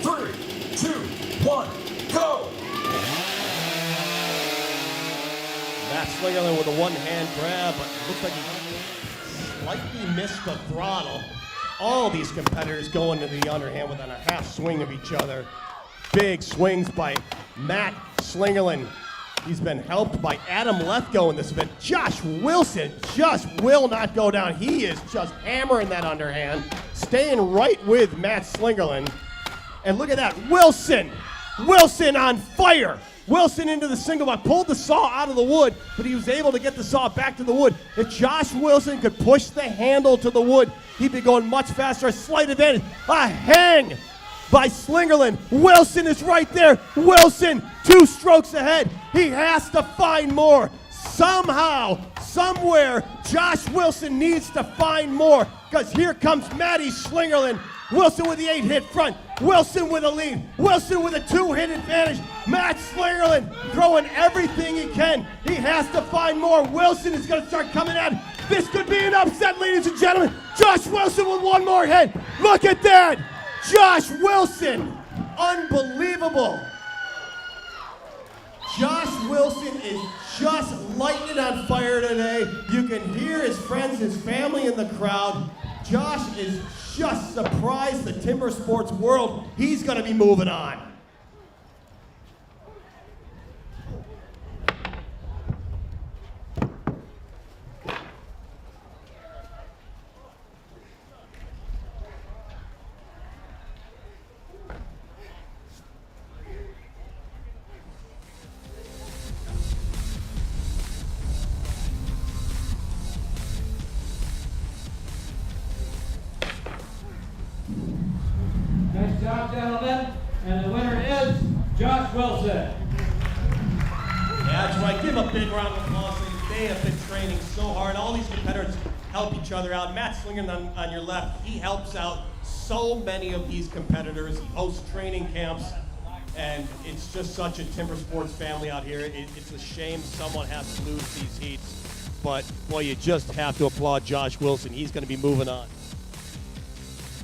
3, 2, 1, go. Matt Slingerland with a one-hand grab, but it looks like he slightly missed the throttle. All these competitors going to the underhand within a half swing of each other. Big swings by Matt Slingerland. He's been helped by Adam Lethco in this event. Josh Wilson just will not go down. He is just hammering that underhand, staying right with Matt Slingerland. And look at that, Wilson on fire. Wilson into the single buck, pulled the saw out of the wood, but he was able to get the saw back to the wood. If Josh Wilson could push the handle to the wood, he'd be going much faster. A slight advantage, a hang by Slingerland. Wilson is right there. Wilson, 2 strokes ahead. He has to find more. Somehow, somewhere, Josh Wilson needs to find more, because here comes Matty Slingerland. Wilson with the 8-hit front. Wilson with a lead. Wilson with a 2-hit advantage. Matt Slingerland throwing everything he can. He has to find more. Wilson is going to start coming at him. This could be an upset, ladies and gentlemen. Josh Wilson with 1 more hit. Look at that. Josh Wilson. Unbelievable. Josh Wilson is just lighting it on fire today. You can hear his friends, his family in the crowd. Josh is just surprised the timber sports world. He's going to be moving on. Nice job, gentlemen. And the winner is Josh Wilson. Yeah, that's right. Give a big round of applause. They have been training so hard. All these competitors help each other out. Matt Slingerland on your left, he helps out so many of these competitors. He hosts training camps, and it's just such a timber sports family out here. It's a shame someone has to lose these heats, but boy, you just have to applaud Josh Wilson. He's going to be moving on.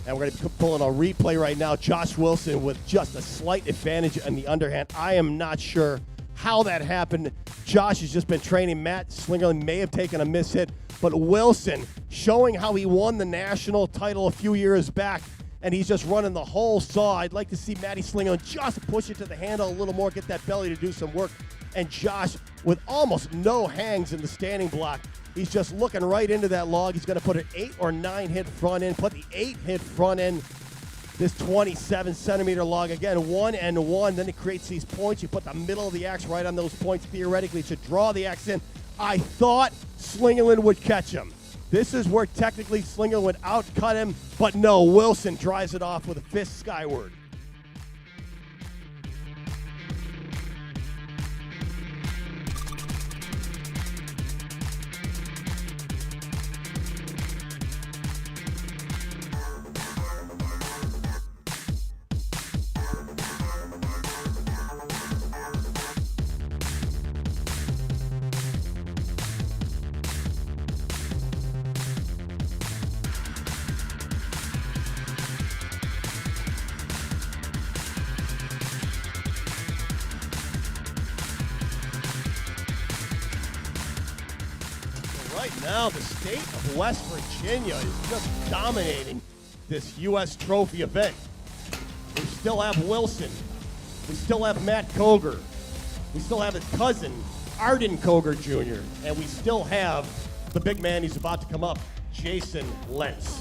And we're going to be pulling a replay right now. Josh Wilson with just a slight advantage on the underhand. I am not sure how that happened. Josh has just been training. Matt Slingerland may have taken a miss hit, but Wilson showing how he won the national title a few years back, and he's just running the whole saw. I'd like to see Matty Slingerland just push it to the handle a little more, get that belly to do some work. And Josh, with almost no hangs in the standing block, he's just looking right into that log. He's going to put an 8 or 9 hit front end, put the 8-hit front end, this 27-centimeter log. Again, 1 and 1. Then it creates these points. You put the middle of the axe right on those points. Theoretically, it should draw the axe in. I thought Slingerland would catch him. This is where technically Slingerland would outcut him, but no, Wilson drives it off with a fist skyward. Right now, the state of West Virginia is just dominating this U.S. trophy event. We still have Wilson. We still have Matt Cogar. We still have his cousin, Arden Cogar Jr. And we still have the big man who's about to come up, Jason Lentz.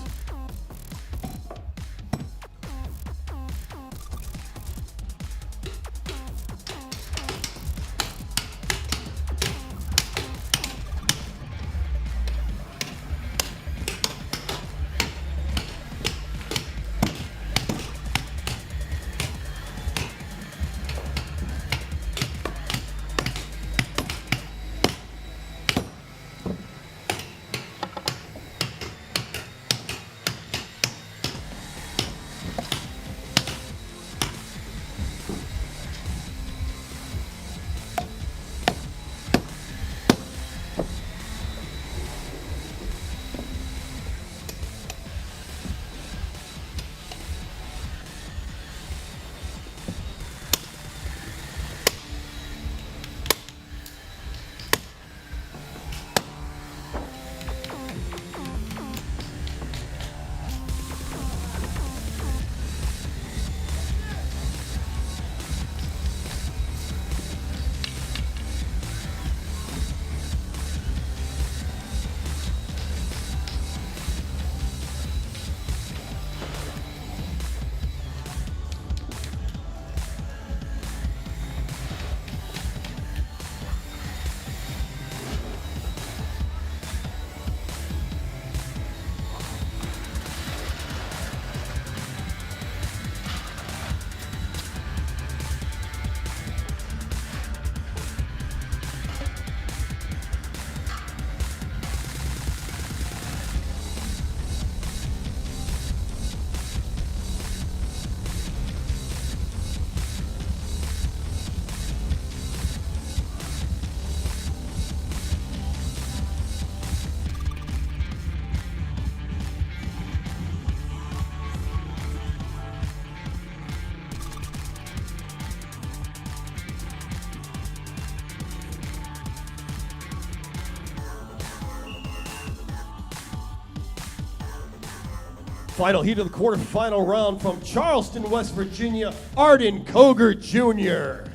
Final heat of the quarterfinal round from Charleston, West Virginia, Arden Cougar Jr.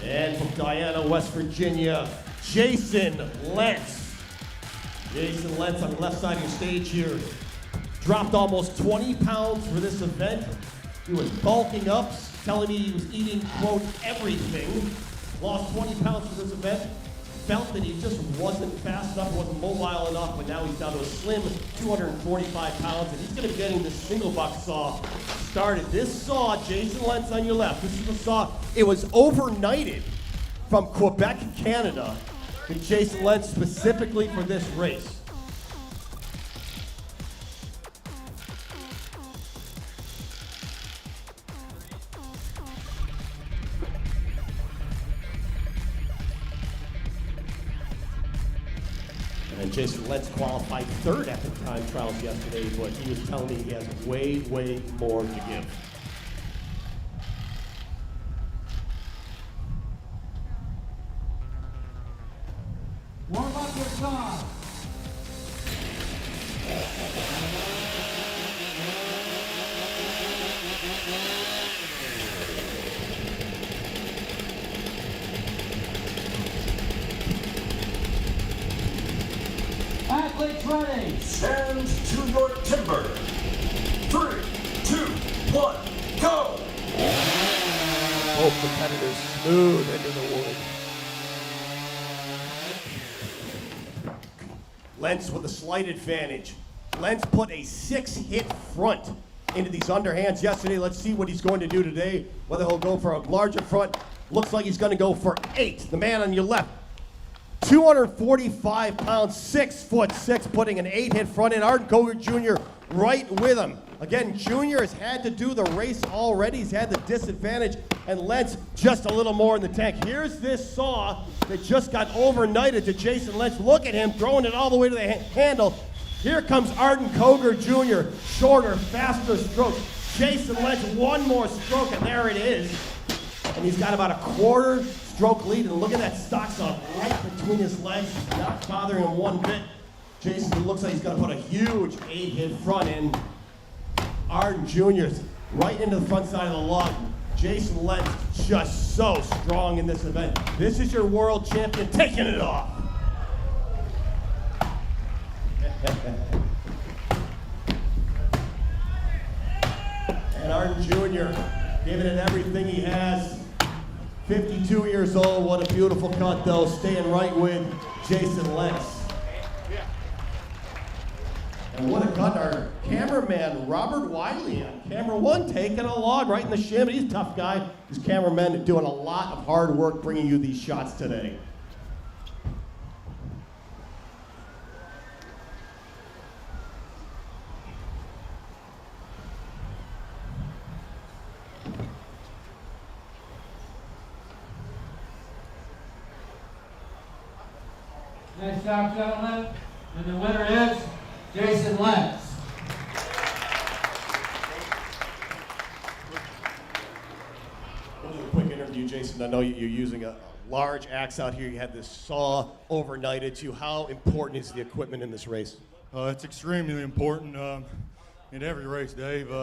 And from Diana, West Virginia, Jason Lentz. Jason Lentz on the left side of your stage here. Dropped almost 20 pounds for this event. He was bulking up, telling me he was eating, quote, everything. Lost 20 pounds for this event. Felt that he just wasn't fast enough, wasn't mobile enough, but now he's down to a slim 245 pounds, and he's going to be getting this single buck saw started. This saw, Jason Lentz on your left, this is the saw. It was overnighted from Quebec, Canada, to Jason Lentz specifically for this race. And Jason Lentz qualified third at the time trials yesterday, but he was telling me he has way, way more to give. Warm up your song. Athletes ready. Stand to your timber. 3, 2, 1, go! Both competitors smooth into the wood. Lentz with a slight advantage. Lentz put a 6-hit front into these underhands yesterday. Let's see what he's going to do today. Whether he'll go for a larger front. Looks like he's going to go for 8. The man on your left, 245 pounds, 6'6", putting an 8-hit front in. Arden Cougar Jr. right with him. Again, Jr. has had to do the race already. He's had the disadvantage, and Lentz just a little more in the tank. Here's this saw that just got overnighted to Jason Lentz. Look at him throwing it all the way to the handle. Here comes Arden Cougar Jr. Shorter, faster strokes. Jason Lentz, one more stroke, and there it is. And he's got about a quarter stroke lead, and look at that stock saw right between his legs, not bothering him one bit. Jason looks like he's going to put a huge 8-hit front in. Arden Jr. right into the front side of the log. Jason Lentz just so strong in this event. This is your world champion taking it off. And Arden Jr. giving it everything he has. 52 years old, what a beautiful cut though, staying right with Jason Lentz. And what a cut, our cameraman, Robert Wiley, on camera 1, taking a log right in the shim. He's a tough guy. His cameramen doing a lot of hard work bringing you these shots today. Nice job, gentlemen. And the winner is Jason Lentz. That was a quick interview, Jason. I know you're using a large axe out here. You had this saw overnighted to you. How important is the equipment in this race? It's extremely important in every race, Dave.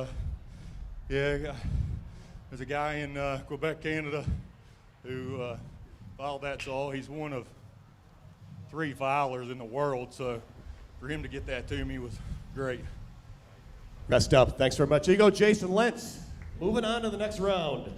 There's a guy in Quebec, Canada, who filed that saw. He's one of 3 filers in the world, so for him to get that to me was great. Rest up. Thanks very much. Here you go, Jason Lentz. Moving on to the next round.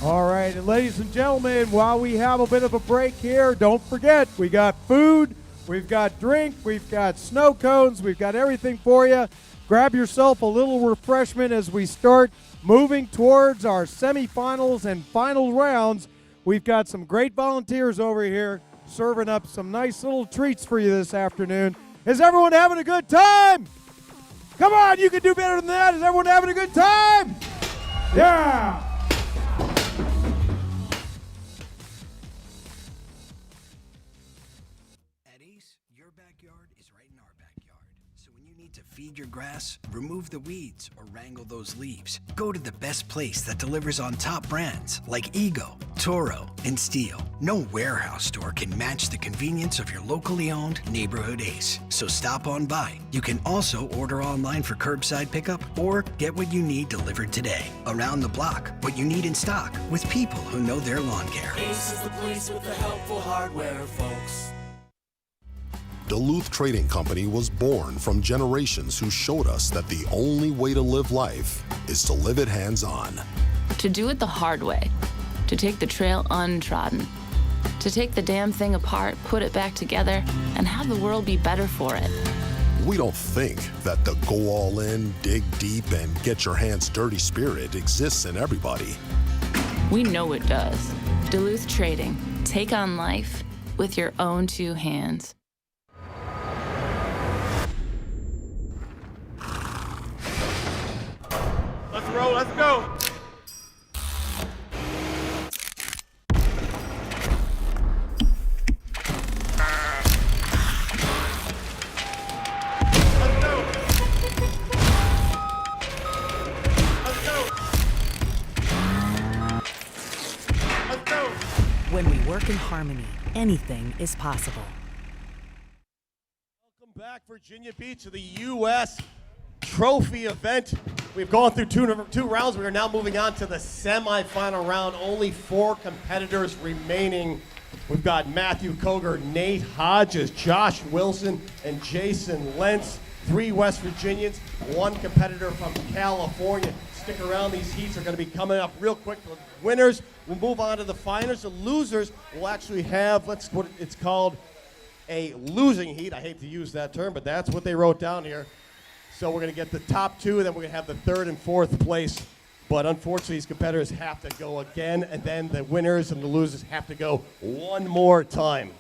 All right, and ladies and gentlemen, while we have a bit of a break here, don't forget, we got food, we've got drink, we've got snow cones, we've got everything for you. Grab yourself a little refreshment as we start moving towards our semifinals and final rounds. We've got some great volunteers over here serving up some nice little treats for you this afternoon. Is everyone having a good time? Come on, you can do better than that. Is everyone having a good time? Yeah. At Ace, your backyard is right in our backyard. So when you need to feed your grass, remove the weeds, or wrangle those leaves, go to the best place that delivers on top brands like Ego, Toro, and STIHL. No warehouse store can match the convenience of your locally owned neighborhood ace. So stop on by. You can also order online for curbside pickup or get what you need delivered today. Around the block, what you need in stock with people who know their lawn care. Ace is the place with the helpful hardware, folks. Duluth Trading Company was born from generations who showed us that the only way to live life is to live it hands-on. To do it the hard way. To take the trail untrodden. To take the damn thing apart, put it back together, and have the world be better for it. We don't think that the go all in, dig deep, and get your hands dirty spirit exists in everybody. We know it does. Duluth Trading. Take on life with your own two hands. Let's roll, let's go. When we work in harmony, anything is possible. Welcome back, Virginia Beach, to the U.S. Trophy event. We've gone through two rounds. We are now moving on to the semifinal round. Only 4 competitors remaining. We've got Matthew Cogar, Nate Hodges, Josh Wilson, and Jason Lentz. 3 West Virginians, 1 competitor from California. Stick around. These heats are going to be coming up real quick. The winners will move on to the finals. The losers will actually have, it's called a losing heat. I hate to use that term, but that's what they wrote down here. So we're going to get the top 2, and then we're going to have the 3rd and 4th place. But unfortunately, these competitors have to go again, and then the winners and the losers have to go one more time.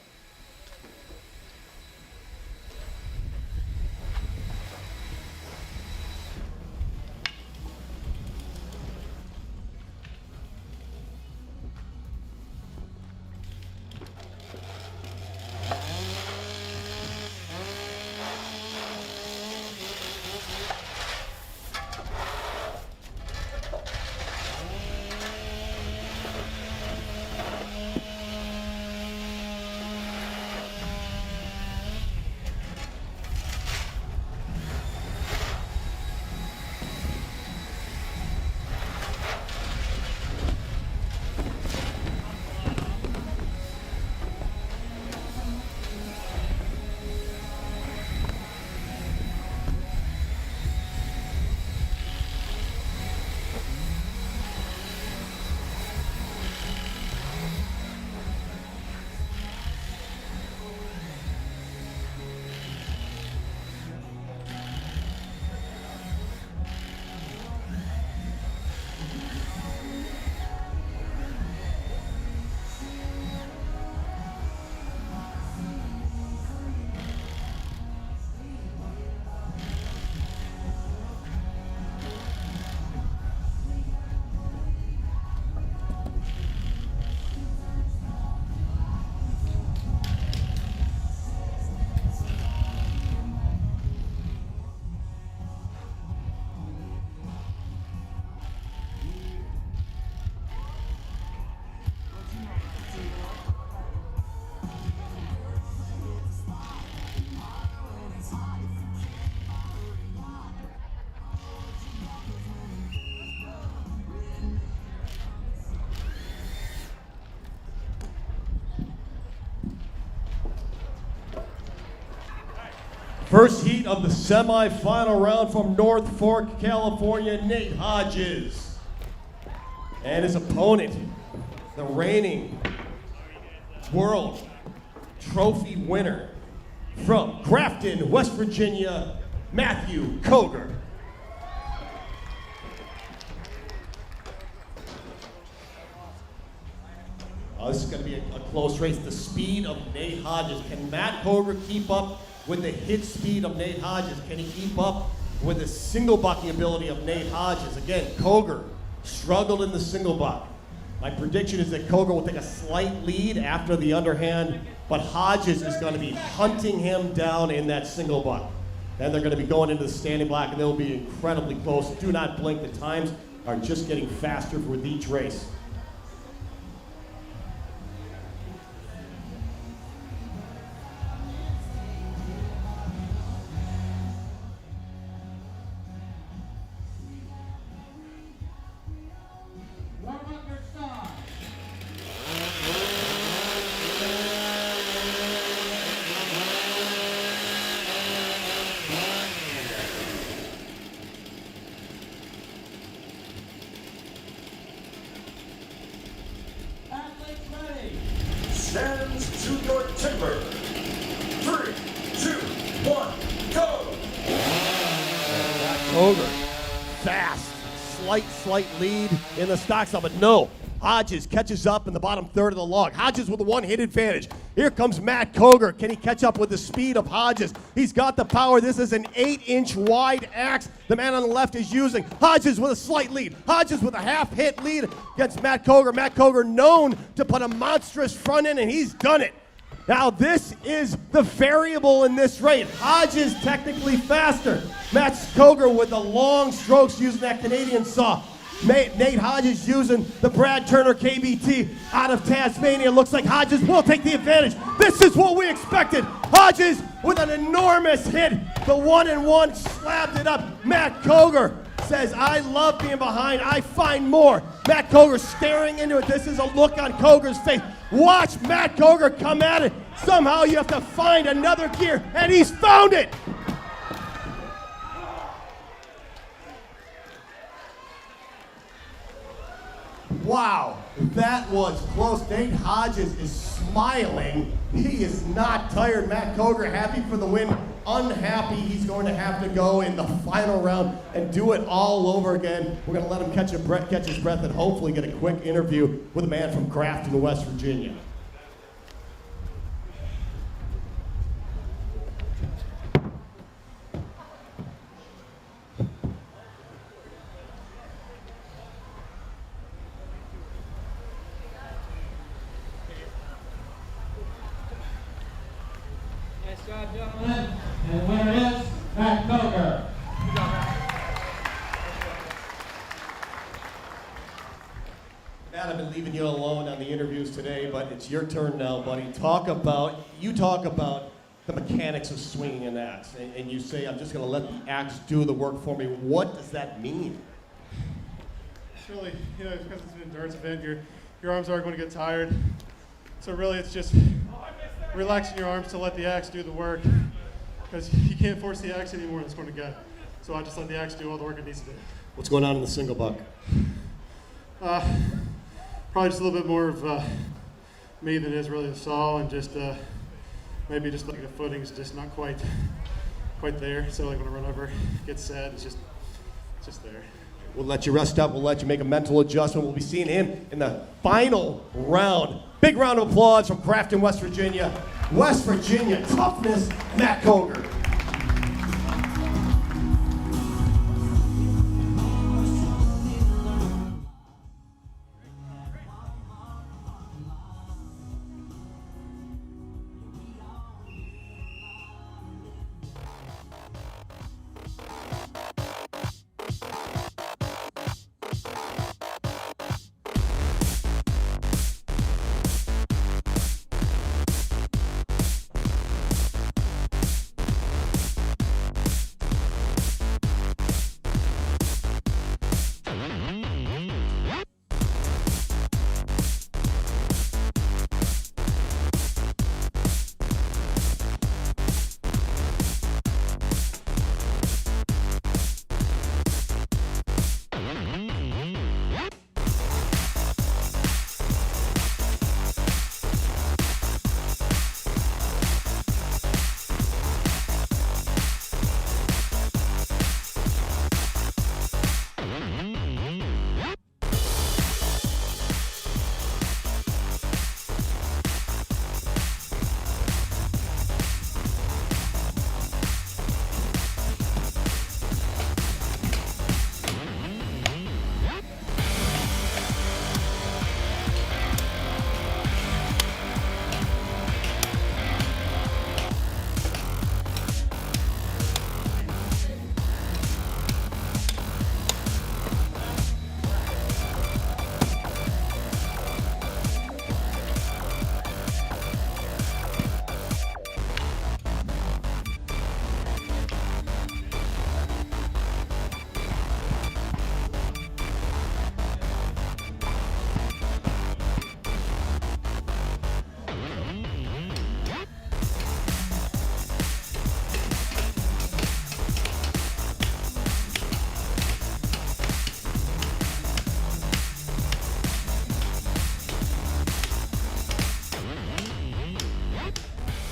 First heat of the semifinal round from North Fork, California, Nate Hodges. And his opponent, the reigning World Trophy winner from Grafton, West Virginia, Matthew Cogar. This is going to be a close race. The speed of Nate Hodges. Can Matt Cogar keep up with the hit speed of Nate Hodges? Can he keep up with the single bucking ability of Nate Hodges? Again, Cogar struggled in the single buck. My prediction is that Cogar will take a slight lead after the underhand, but Hodges is going to be hunting him down in that single buck. Then they're going to be going into the standing block, and they'll be incredibly close. Do not blink. The times are just getting faster with each race. Stands to your timber. 3, 2, 1, go! Cougar, fast, slight lead in the stock stop, but no. Hodges catches up in the bottom third of the log. Hodges with a one-hit advantage. Here comes Matt Cogar. Can he catch up with the speed of Hodges? He's got the power. This is an 8-inch wide axe the man on the left is using. Hodges with a slight lead. Hodges with a half-hit lead against Matt Cogar. Matt Cogar known to put a monstrous front end, and he's done it. Now this is the variable in this race. Hodges technically faster. Matt Cogar with the long strokes using that Canadian saw. Nate Hodges using the Brad Turner KBT out of Tasmania. Looks like Hodges will take the advantage. This is what we expected. Hodges with an enormous hit. The 1-and-1 slapped it up. Matt Cogar says, I love being behind. I find more. Matt Cogar staring into it. This is a look on Cogar's face. Watch Matt Cogar come at it. Somehow you have to find another gear, and he's found it. Wow, that was close. Nate Hodges is smiling. He is not tired. Matt Cogar happy for the win, unhappy he's going to have to go in the final round and do it all over again. We're going to let him catch his breath and hopefully get a quick interview with a man from Grafton, West Virginia. Nice job, gentlemen. And the winner is Matt Cogar. Matt, I've been leaving you alone on the interviews today, but it's your turn now, buddy. You talk about the mechanics of swinging an axe, and you say, I'm just going to let the axe do the work for me. What does that mean? It's really, because it's an endurance event, your arms are going to get tired. So really it's just relaxing your arms to let the axe do the work, because you can't force the axe anymore, it's going to go. So I just let the axe do all the work it needs to do. What's going on in the single buck? Probably just a little bit more of me than is really the saw, and just maybe just like the footing's just not quite there. So like when I run over, get set, it's just there. We'll let you rest up. We'll let you make a mental adjustment. We'll be seeing him in the final round. Big round of applause from Grafton, West Virginia. West Virginia toughness, Matt Cogar.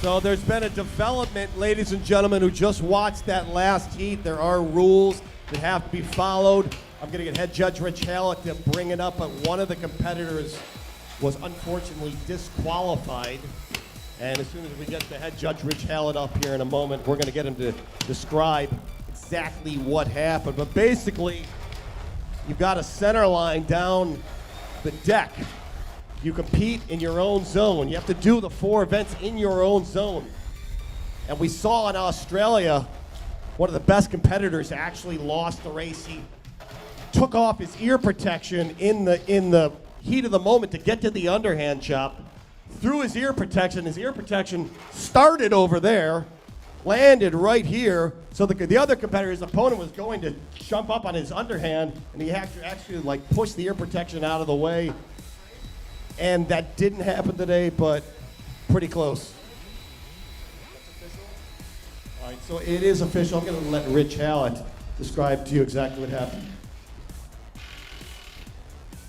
So there's been a development, ladies and gentlemen, who just watched that last heat. There are rules that have to be followed. I'm going to get head judge Rich Hallett to bring it up, but one of the competitors was unfortunately disqualified. And as soon as we get the head judge Rich Hallett up here in a moment, we're going to get him to describe exactly what happened. But basically, you've got a center line down the deck. You compete in your own zone. You have to do the 4 events in your own zone. And we saw in Australia, one of the best competitors actually lost the race. He took off his ear protection in the heat of the moment to get to the underhand chop. Threw his ear protection. His ear protection started over there, landed right here. So the other competitor, his opponent, was going to jump up on his underhand, and he had to actually like push the ear protection out of the way. And that didn't happen today, but pretty close. All right, so it is official. I'm going to let Rich Hallett describe to you exactly what happened.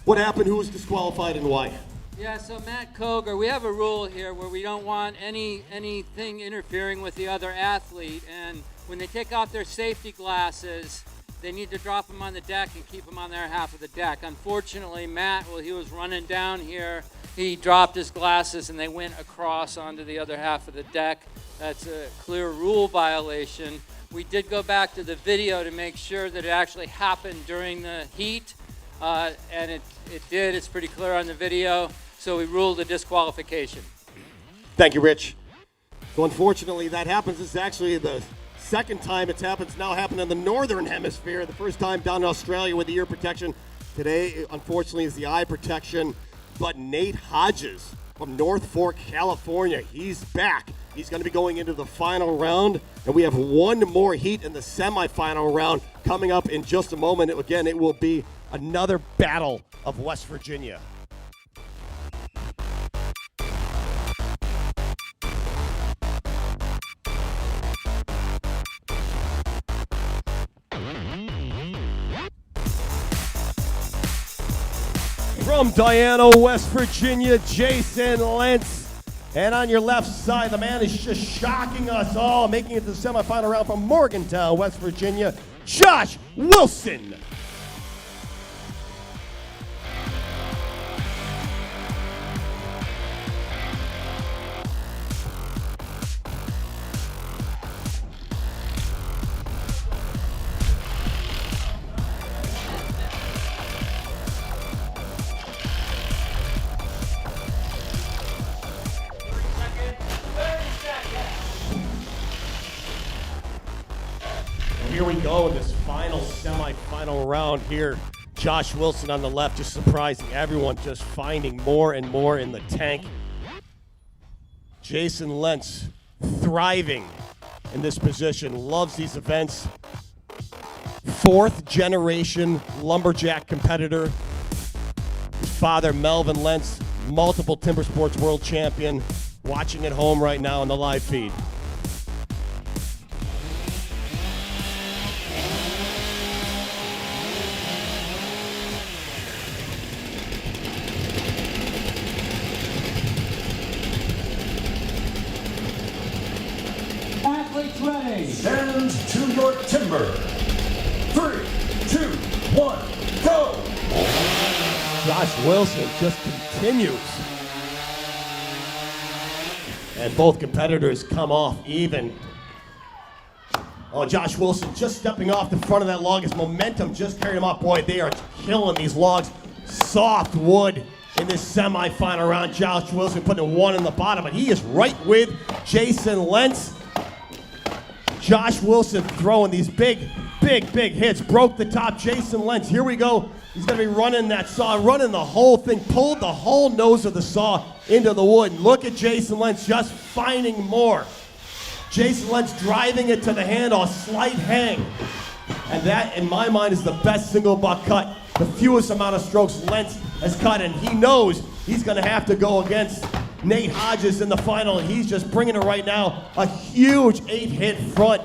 What happened? Who was disqualified and why? Yeah, so Matt Cogar, we have a rule here where we don't want anything interfering with the other athlete, and when they take off their safety glasses, they need to drop them on the deck and keep them on their half of the deck. Unfortunately, Matt, while he was running down here, he dropped his glasses and they went across onto the other half of the deck. That's a clear rule violation. We did go back to the video to make sure that it actually happened during the heat, and it did. It's pretty clear on the video, so we ruled a disqualification. Thank you, Rich. So unfortunately, that happens. This is actually the second time it's happened. It's now happened in the northern hemisphere. The first time down in Australia with the ear protection. Today, unfortunately, is the eye protection. But Nate Hodges from North Fork, California, he's back. He's going to be going into the final round. And we have one more heat in the semifinal round coming up in just a moment. Again, it will be another battle of West Virginia. From Diana, West Virginia, Jason Lentz. And on your left side, the man is just shocking us all, making it to the semifinal round from Morgantown, West Virginia, Josh Wilson. Here we go in this final semifinal round here. Josh Wilson on the left, just surprising everyone, just finding more and more in the tank. Jason Lentz thriving in this position, loves these events. 4th generation lumberjack competitor. His father, Melvin Lentz, multiple timber sports world champion, watching at home right now on the live feed. Ready. Stand to your timber. 3, 2, 1, go! Josh Wilson just continues. And both competitors come off even. Oh, Josh Wilson just stepping off the front of that log. His momentum just carried him off. Boy, they are killing these logs. Soft wood in this semifinal round. Josh Wilson putting a 1 in the bottom, but he is right with Jason Lentz. Josh Wilson throwing these big hits. Broke the top. Jason Lentz, here we go. He's going to be running that saw, running the whole thing, pulled the whole nose of the saw into the wood. Look at Jason Lentz just finding more. Jason Lentz driving it to the handle, a slight hang. And that, in my mind, is the best single buck cut. The fewest amount of strokes Lentz has cut, and he knows he's going to have to go against Nate Hodges in the final. He's just bringing it right now. A huge 8-hit front.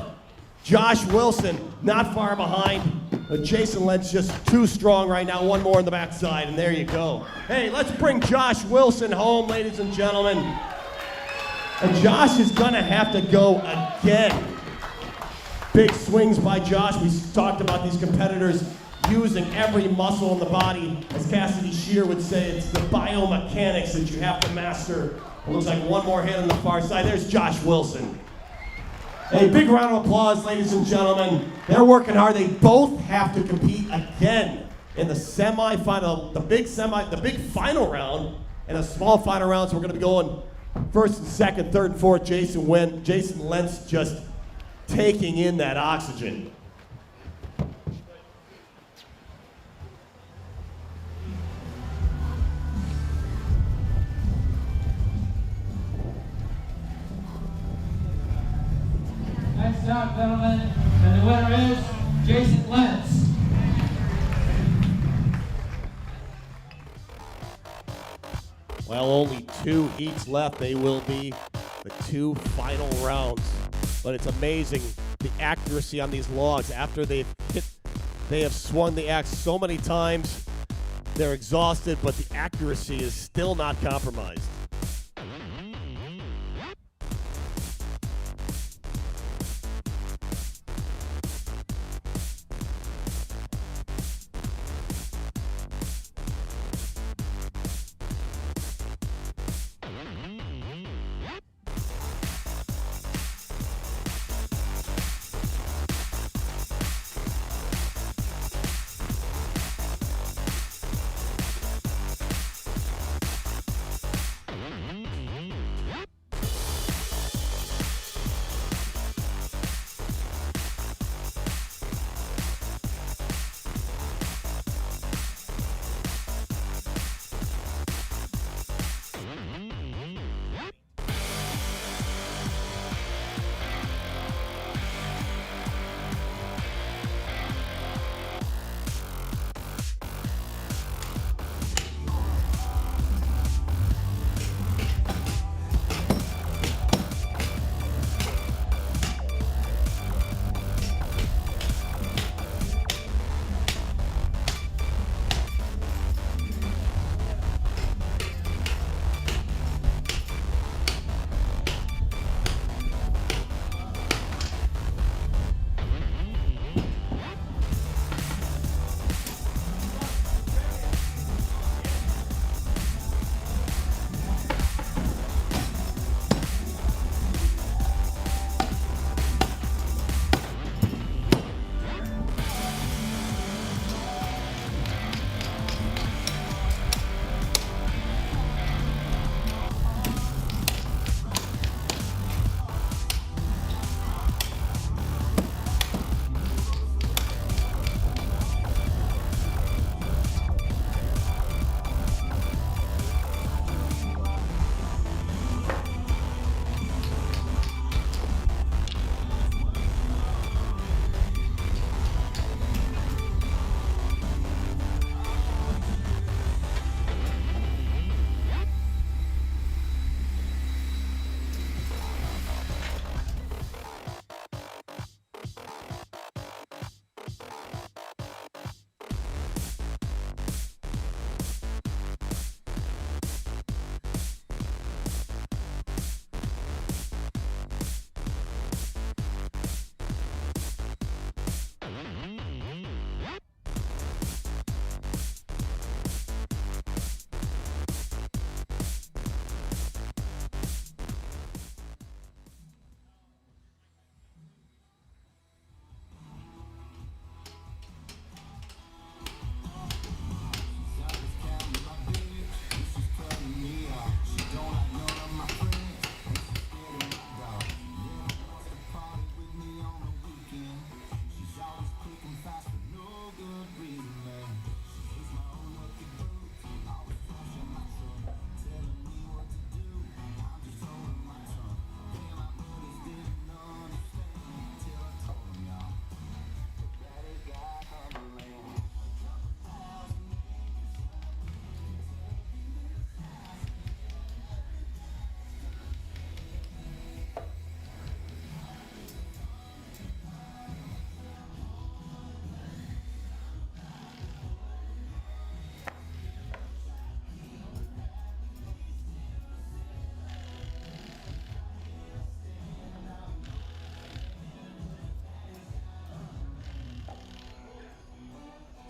Josh Wilson not far behind. But Jason Lentz just too strong right now. One more on the backside, and there you go. Hey, let's bring Josh Wilson home, ladies and gentlemen. And Josh is gonna have to go again. Big swings by Josh. We talked about these competitors using every muscle in the body. As Cassidy Shear would say, it's the biomechanics that you have to master. It looks like one more hit on the far side. There's Josh Wilson. A big round of applause, ladies and gentlemen. They're working hard. They both have to compete again in the semifinal, the big final round, and a small final round. So we're going to be going first and second, third and fourth. Jason Lentz just taking in that oxygen. Nice job, gentlemen. And the winner is Jason Lentz. Well, only 2 heats left. They will be the 2 final rounds. But it's amazing the accuracy on these logs. After they have swung the axe so many times, they're exhausted, but the accuracy is still not compromised.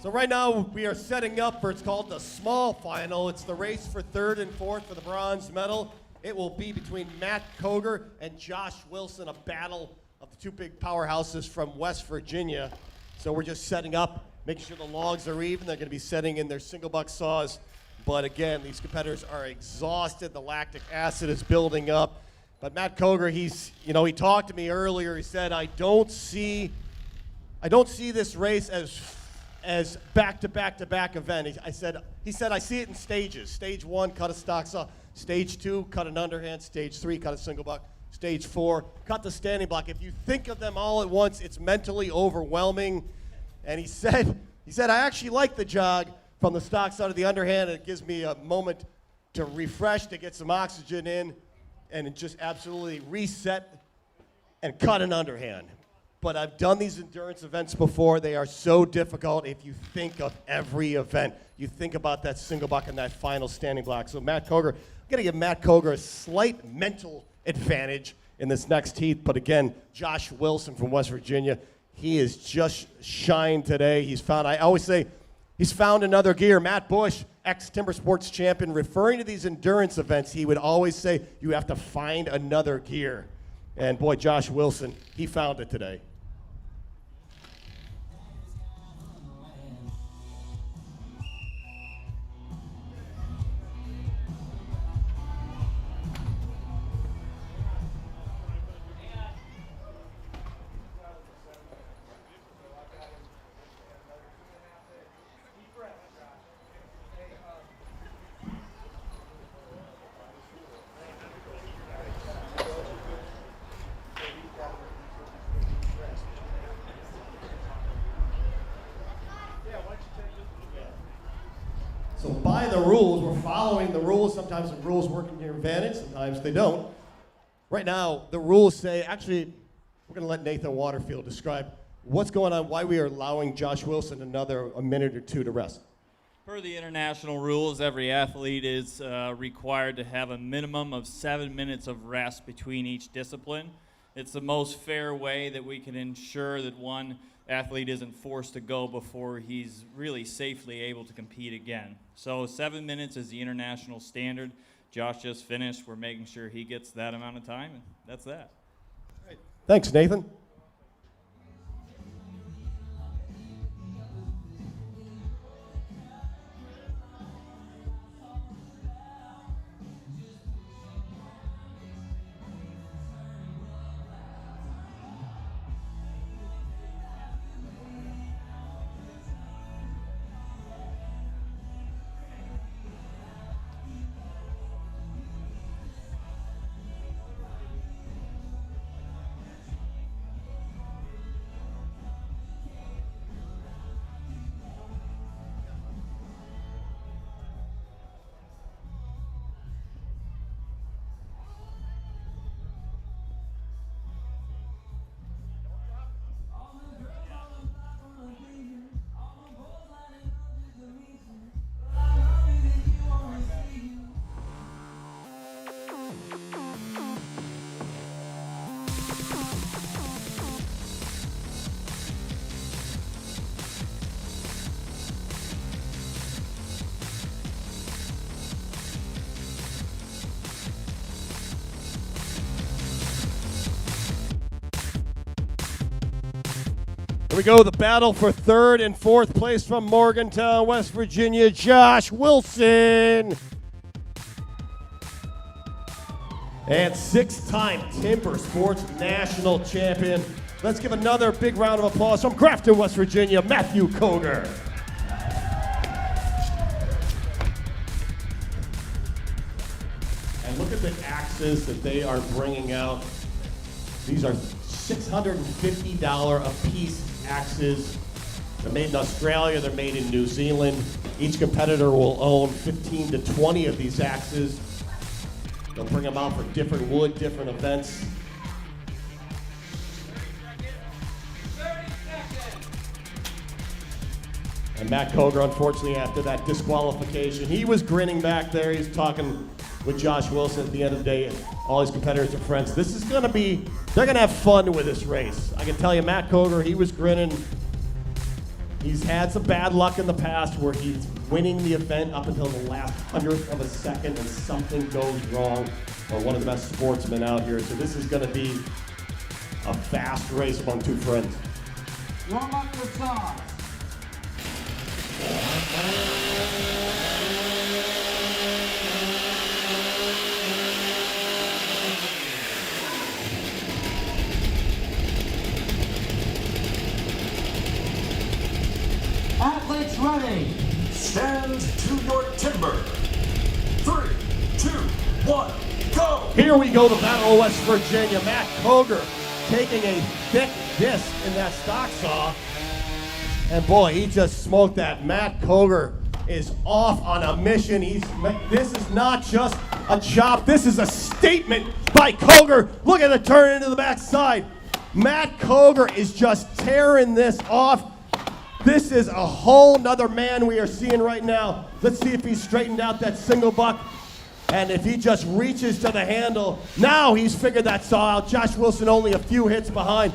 So right now we are setting up for, it's called the small final. It's the race for third and fourth for the bronze medal. It will be between Matt Cogar and Josh Wilson, a battle of the two big powerhouses from West Virginia. So we're just setting up, making sure the logs are even. They're gonna be setting in their single buck saws. But again, these competitors are exhausted. The lactic acid is building up. But Matt Cogar, he talked to me earlier. He said, I don't see this race as back-to-back-to-back event. He said, I see it in stages. Stage 1, cut a stock saw. Stage 2, cut an underhand. Stage 3, cut a single buck. Stage 4, cut the standing block. If you think of them all at once, it's mentally overwhelming. And he said, I actually like the jog from the stock side of the underhand. It gives me a moment to refresh, to get some oxygen in, and just absolutely reset and cut an underhand. But I've done these endurance events before. They are so difficult if you think of every event. You think about that single buck and that final standing block. So Matt Cogar, I'm gonna give Matt Cogar a slight mental advantage in this next heat. But again, Josh Wilson from West Virginia, he has just shined today. I always say, he's found another gear. Matt Bush, ex-Timber Sports champion, referring to these endurance events, he would always say, you have to find another gear. And boy, Josh Wilson, he found it today. So by the rules, we're following the rules. Sometimes the rules work in your advantage, sometimes they don't. Right now, the rules say, actually, we're gonna let Nathan Waterfield describe what's going on, why we are allowing Josh Wilson a minute or two to rest. Per the international rules, every athlete is required to have a minimum of 7 minutes of rest between each discipline. It's the most fair way that we can ensure that one athlete isn't forced to go before he's really safely able to compete again. So 7 minutes is the international standard. Josh just finished. We're making sure he gets that amount of time, and that's that. Thanks, Nathan. Here we go, the battle for third and fourth place from Morgantown, West Virginia, Josh Wilson. And six-time Timber Sports National Champion. Let's give another big round of applause from Grafton, West Virginia, Matthew Cogar. And look at the axes that they are bringing out. These are $650 a piece axes. They're made in Australia, they're made in New Zealand. Each competitor will own 15 to 20 of these axes. They'll bring them out for different wood, different events. And Matt Cogar, unfortunately, after that disqualification, he was grinning back there. He's talking with Josh Wilson at the end of the day. All his competitors are friends. This is going to be, they're going to have fun with this race. I can tell you, Matt Cogar, he was grinning. He's had some bad luck in the past where he's winning the event up until the last 100th of a second and something goes wrong, or one of the best sportsmen out here. So this is going to be a fast race among two friends. Warm up your saw. Athletes ready. Stand to your timber. 3, 2, 1, go! Here we go to Battle of West Virginia. Matt Cogar taking a thick disc in that stock saw. And boy, he just smoked that. Matt Cogar is off on a mission. This is not just a chop. This is a statement by Cogar. Look at the turn into the backside. Matt Cogar is just tearing this off. This is a whole nother man we are seeing right now. Let's see if he's straightened out that single buck. And if he just reaches to the handle, now he's figured that saw out. Josh Wilson only a few hits behind.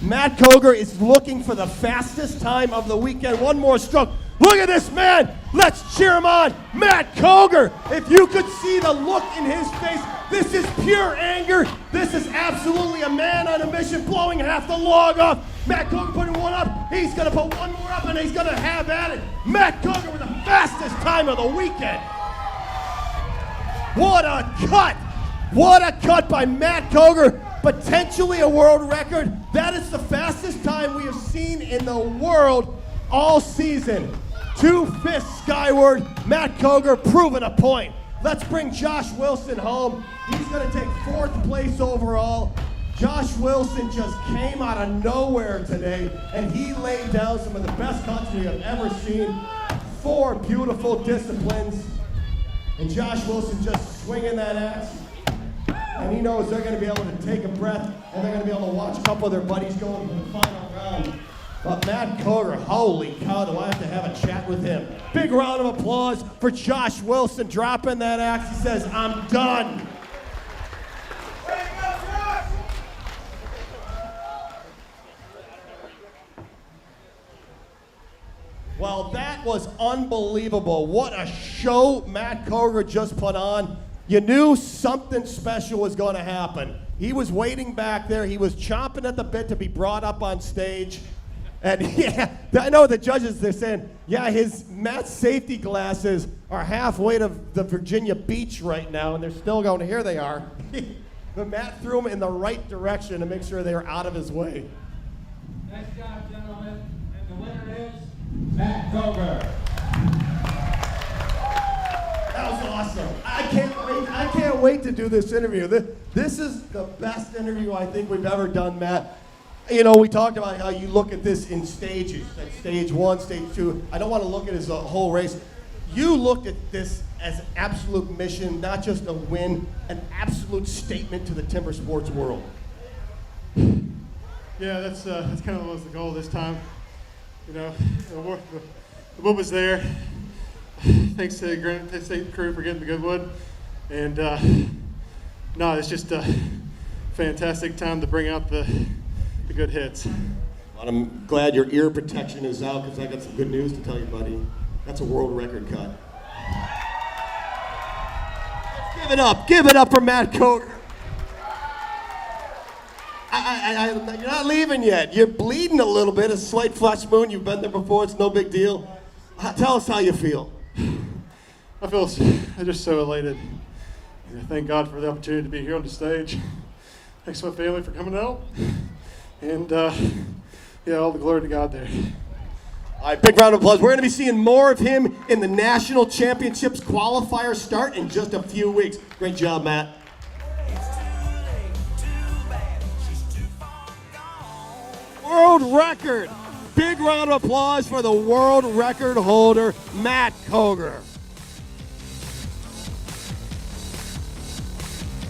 Matt Cogar is looking for the fastest time of the weekend. One more stroke. Look at this man. Let's cheer him on. Matt Cogar. If you could see the look in his face, this is pure anger. This is absolutely a man on a mission, blowing half the log off. Matt Cogar putting one up. He's going to put one more up, and he's going to have at it. Matt Cogar with the fastest time of the weekend. What a cut. What a cut by Matt Cogar. Potentially a world record. That is the fastest time we have seen in the world all season. 2 fists skyward. Matt Cogar proving a point. Let's bring Josh Wilson home. He's going to take 4th place overall. Josh Wilson just came out of nowhere today, and he laid down some of the best cuts we have ever seen. 4 beautiful disciplines. And Josh Wilson just swinging that axe. And he knows they're going to be able to take a breath, and they're going to be able to watch a couple of their buddies going to the final round. But Matt Cogar, holy cow, do I have to have a chat with him. Big round of applause for Josh Wilson dropping that axe. He says, I'm done. Well, that was unbelievable. What a show Matt Cogar just put on. You knew something special was going to happen. He was waiting back there. He was chomping at the bit to be brought up on stage. And yeah, I know the judges, they're saying, yeah, Matt's safety glasses are halfway to the Virginia beach right now, and they're still going, here they are. But Matt threw them in the right direction to make sure they were out of his way. Nice job, gentlemen. And the winner is Matt Cogar. That was awesome. I can't wait to do this interview. This is the best interview I think we've ever done, Matt. You know, we talked about how you look at this in stages, like stage 1, stage 2. I don't want to look at it as a whole race. You looked at this as an absolute mission, not just a win, an absolute statement to the timber sports world. Yeah, that's kind of was the goal this time. You know, the wood was there. Thanks to the Granite State crew for getting the good wood. And no, it's just a fantastic time to bring out the good hits. Well, I'm glad your ear protection is out, because I got some good news to tell you, buddy. That's a world record cut. Give it up for Matt Cogar. You're not leaving yet. You're bleeding a little bit, a slight flesh wound. You've been there before, it's no big deal. Tell us how you feel. I'm just so elated. Thank God for the opportunity to be here on the stage. Thanks to my family for coming out. And yeah, all the glory to God there. All right, big round of applause. We're going to be seeing more of him in the National Championships qualifier start in just a few weeks. Great job, Matt. World record. Big round of applause for the world record holder, Matt Cogar.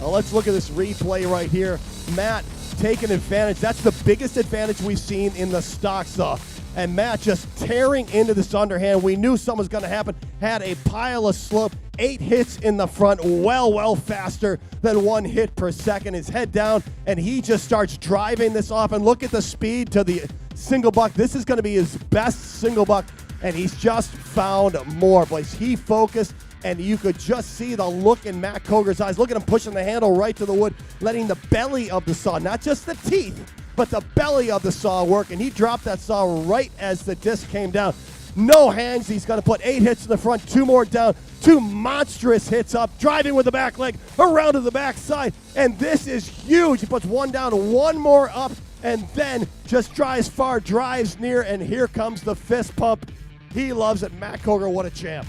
Now let's look at this replay right here. Matt taking advantage. That's the biggest advantage we've seen in the stock saw. And Matt just tearing into this underhand. We knew something was going to happen. Had a pile of slope. 8 hits in the front. Well faster than 1 hit per second. His head down, and he just starts driving this off. And look at the speed to the single buck. This is going to be his best single buck, and he's just found more, boys. He focused, and you could just see the look in Matt Cogar's eyes. Look at him pushing the handle right to the wood, letting the belly of the saw, not just the teeth, but the belly of the saw work, and he dropped that saw right as the disc came down. No hangs. He's going to put 8 hits in the front, 2 more down, 2 monstrous hits up, driving with the back leg around to the backside, and this is huge. He puts 1 down, 1 more up, and then just drives far, drives near, and here comes the fist pump. He loves it. Matt Cogar, what a champ.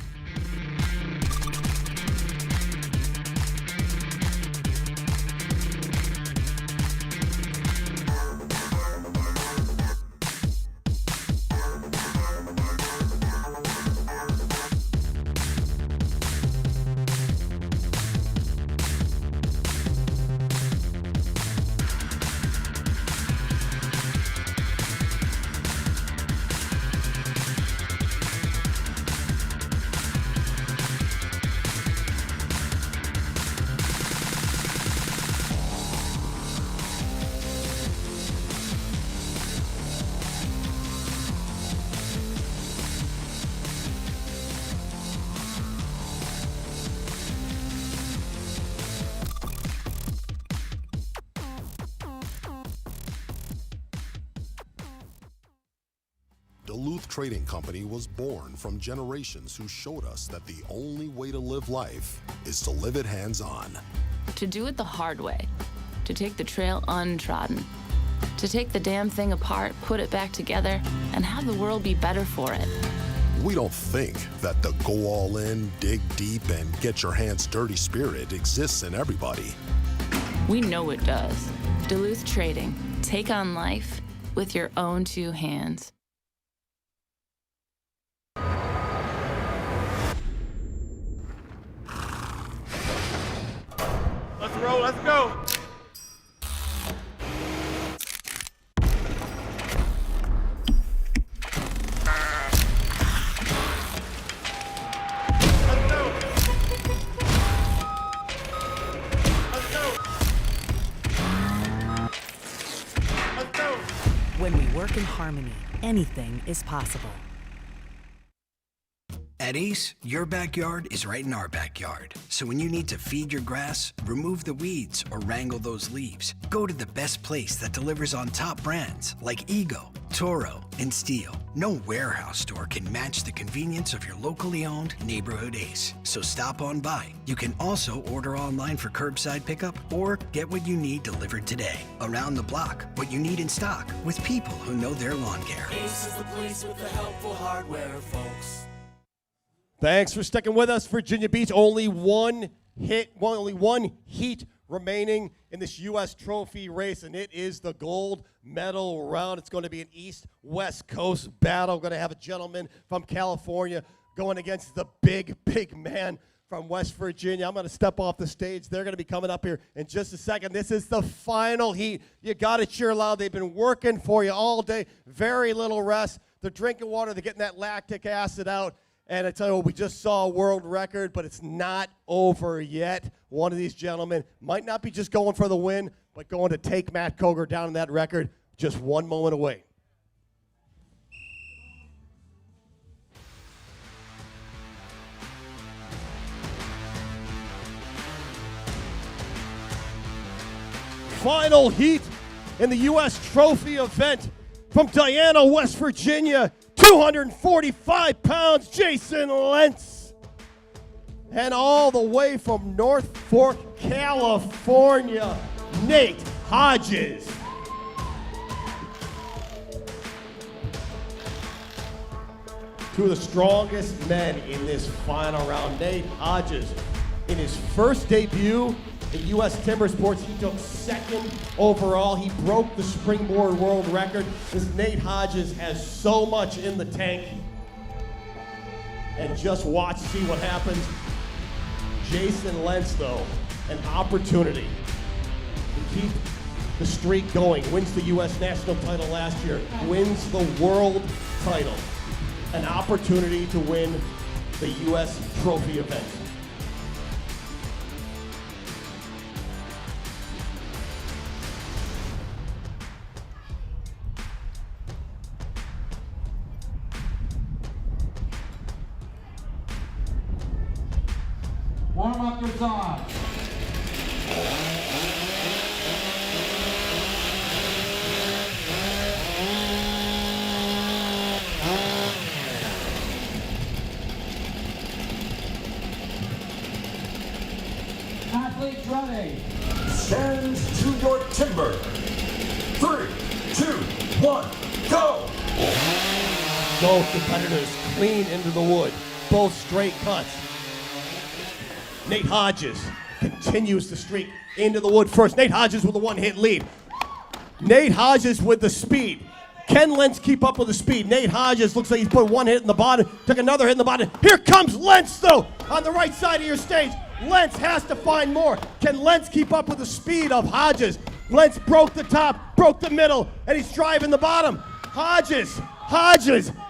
Duluth Trading Company was born from generations who showed us that the only way to live life is to live it hands-on. To do it the hard way. To take the trail untrodden. To take the damn thing apart, put it back together, and have the world be better for it. We don't think that the go all in, dig deep, and get your hands dirty spirit exists in everybody. We know it does. Duluth Trading. Take on life with your own 2 hands. Let's roll, let's go. When we work in harmony, anything is possible. At Ace, your backyard is right in our backyard. So when you need to feed your grass, remove the weeds, or wrangle those leaves, go to the best place that delivers on top brands like Ego, Toro, and STIHL. No warehouse store can match the convenience of your locally owned neighborhood Ace. So stop on by. You can also order online for curbside pickup or get what you need delivered today. Around the block, what you need in stock with people who know their lawn care. Ace is the place with the helpful hardware, folks. Thanks for sticking with us, Virginia Beach. Only one heat remaining in this U.S. trophy race, and it is the gold medal round. It's going to be an East-West Coast battle. We're going to have a gentleman from California going against the big man from West Virginia. I'm going to step off the stage. They're going to be coming up here in just a second. This is the final heat. You got to cheer loud. They've been working for you all day. Very little rest. They're drinking water. They're getting that lactic acid out. And I tell you what, we just saw a world record, but it's not over yet. One of these gentlemen might not be just going for the win, but going to take Matt Cogar down in that record just one moment away. Final heat in the U.S. Trophy event from Diana, West Virginia. 245 pounds, Jason Lentz. And all the way from North Fork, California, Nate Hodges. Two of the strongest men in this final round. Nate Hodges, in his first debut in U.S. Timber Sports, he took 2nd overall. He broke the springboard world record. This Nate Hodges has so much in the tank. And just watch, see what happens. Jason Lentz, though, an opportunity to keep the streak going. Wins the U.S. national title last year. Wins the world title. An opportunity to win the U.S. trophy event. Warm up your saw. Athletes ready. Stand to your timber. 3, 2, 1, go! Both competitors clean into the wood. Both straight cuts. Nate Hodges continues the streak into the wood first. Nate Hodges with a one-hit lead. Nate Hodges with the speed. Can Lentz keep up with the speed? Nate Hodges looks like he's put one hit in the bottom, took another hit in the bottom. Here comes Lentz, though, on the right side of your stage. Lentz has to find more. Can Lentz keep up with the speed of Hodges? Lentz broke the top, broke the middle, and he's driving the bottom. Hodges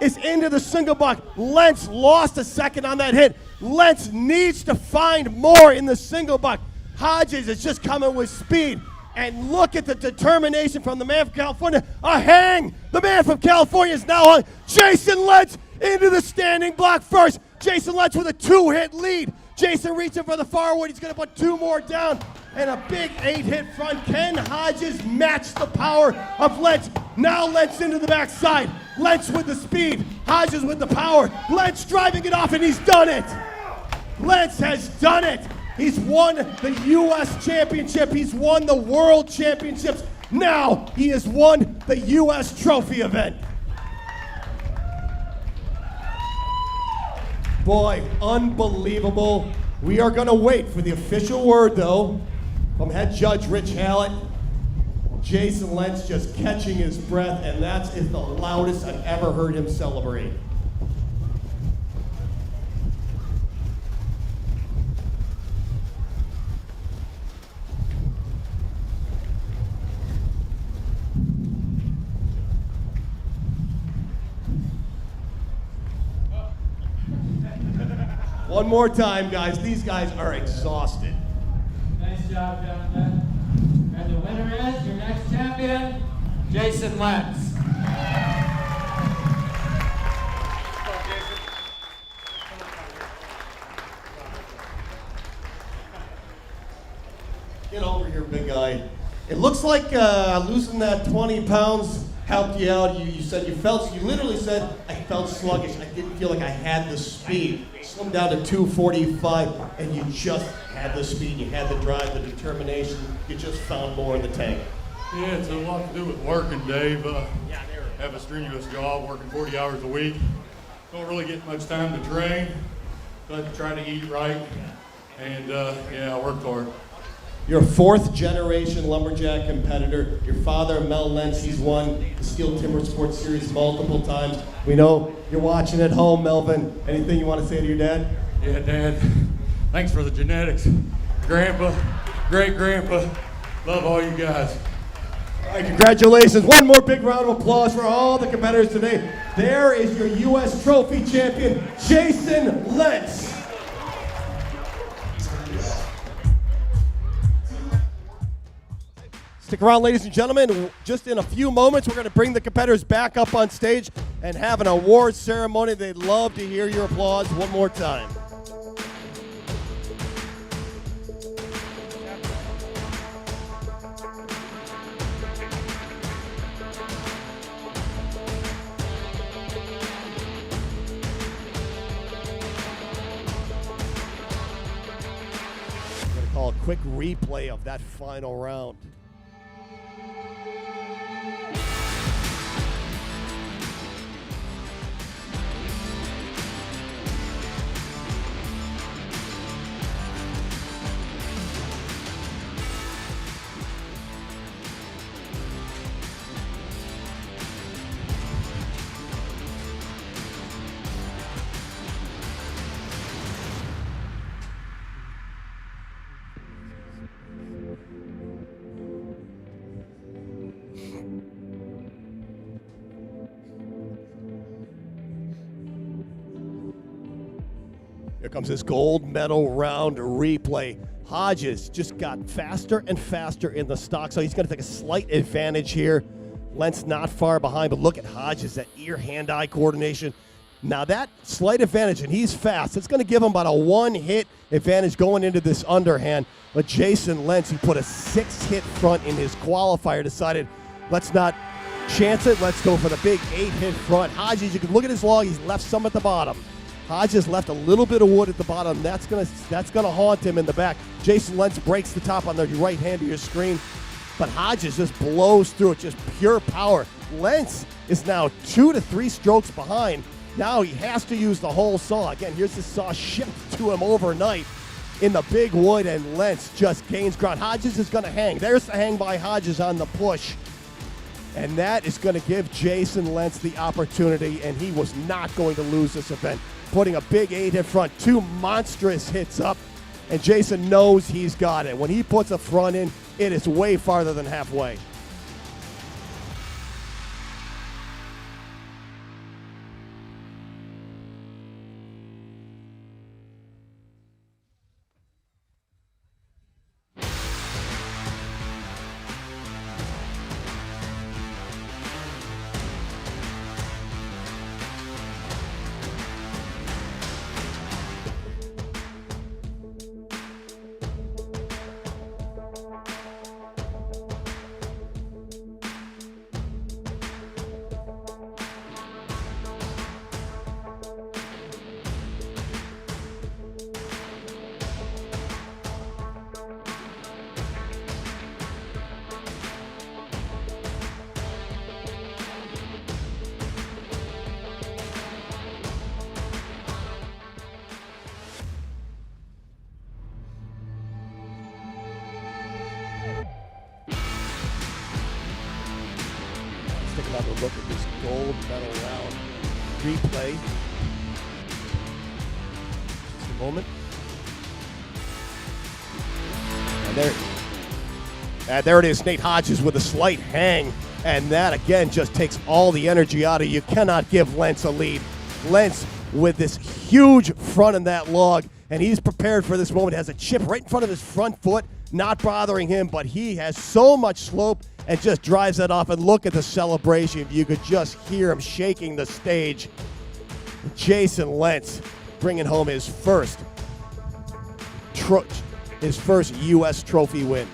is into the single buck. Lentz lost a second on that hit. Lentz needs to find more in the single buck. Hodges is just coming with speed. And look at the determination from the man from California. A hang! The man from California is now on. Jason Lentz into the standing block first. Jason Lentz with a 2-hit lead. Jason reaching for the far wood. He's going to put 2 more down. And a big 8-hit front. Can Hodges match the power of Lentz? Now Lentz into the backside. Lentz with the speed. Hodges with the power. Lentz driving it off, and he's done it. Lentz has done it. He's won the U.S. championship. He's won the world championships. Now he has won the U.S. trophy event. Boy, unbelievable. We are going to wait for the official word, though, from head judge Rich Hallett. Jason Lentz just catching his breath, and that's the loudest I've ever heard him celebrate. One more time, guys. These guys are exhausted. Nice job, gentlemen. And the winner is your next champion, Jason Lentz. Get over here, big guy. It looks like losing that 20 pounds helped you out. You said you literally said, I felt sluggish. I didn't feel like I had the speed. Slimmed down to 245, and you just had the speed. You had the drive, the determination. You just found more in the tank. Yeah, it's a lot to do with working, Dave. Have a strenuous job, working 40 hours a week. Don't really get much time to train, but try to eat right. And I worked hard. You're a 4th-generation lumberjack competitor. Your father, Mel Lentz, he's won the STIHL Timbersports Series multiple times. We know you're watching at home, Melvin. Anything you want to say to your dad? Yeah, Dad, thanks for the genetics. Grandpa, great-grandpa, love all you guys. All right, congratulations. One more big round of applause for all the competitors today. There is your U.S. trophy champion, Jason Lentz. Stick around, ladies and gentlemen. Just in a few moments, we're going to bring the competitors back up on stage and have an awards ceremony. They'd love to hear your applause one more time. We're going to call a quick replay of that final round. Here comes this gold medal round replay. Hodges just got faster and faster in the stock, so he's going to take a slight advantage here. Lentz not far behind, but look at Hodges, that ear-hand-eye coordination. Now that slight advantage, and he's fast, it's going to give him about a 1-hit advantage going into this underhand. But Jason Lentz, he put a 6-hit front in his qualifier, decided let's not chance it, let's go for the big 8-hit front. Hodges, you can look at his log, he's left some at the bottom. Hodges left a little bit of wood at the bottom. That's gonna haunt him in the back. Jason Lentz breaks the top on the right hand of your screen, but Hodges just blows through it, just pure power. Lentz is now 2 to 3 strokes behind. Now he has to use the whole saw. Again, here's the saw shipped to him overnight in the big wood, and Lentz just gains ground. Hodges is gonna hang. There's the hang by Hodges on the push. And that is gonna give Jason Lentz the opportunity, and he was not going to lose this event. Putting a big 8-hit front, 2 monstrous hits up, and Jason knows he's got it. When he puts a front in, it is way farther than halfway. Another look at this gold medal round replay. Just a moment. And there it is, Nate Hodges with a slight hang. And that, again, just takes all the energy out of you. You cannot give Lentz a lead. Lentz with this huge front in that log, and he's prepared for this moment. Has a chip right in front of his front foot, not bothering him, but he has so much slope and just drives that off. And look at the celebration. You could just hear him shaking the stage. Jason Lentz bringing home his first U.S. trophy win.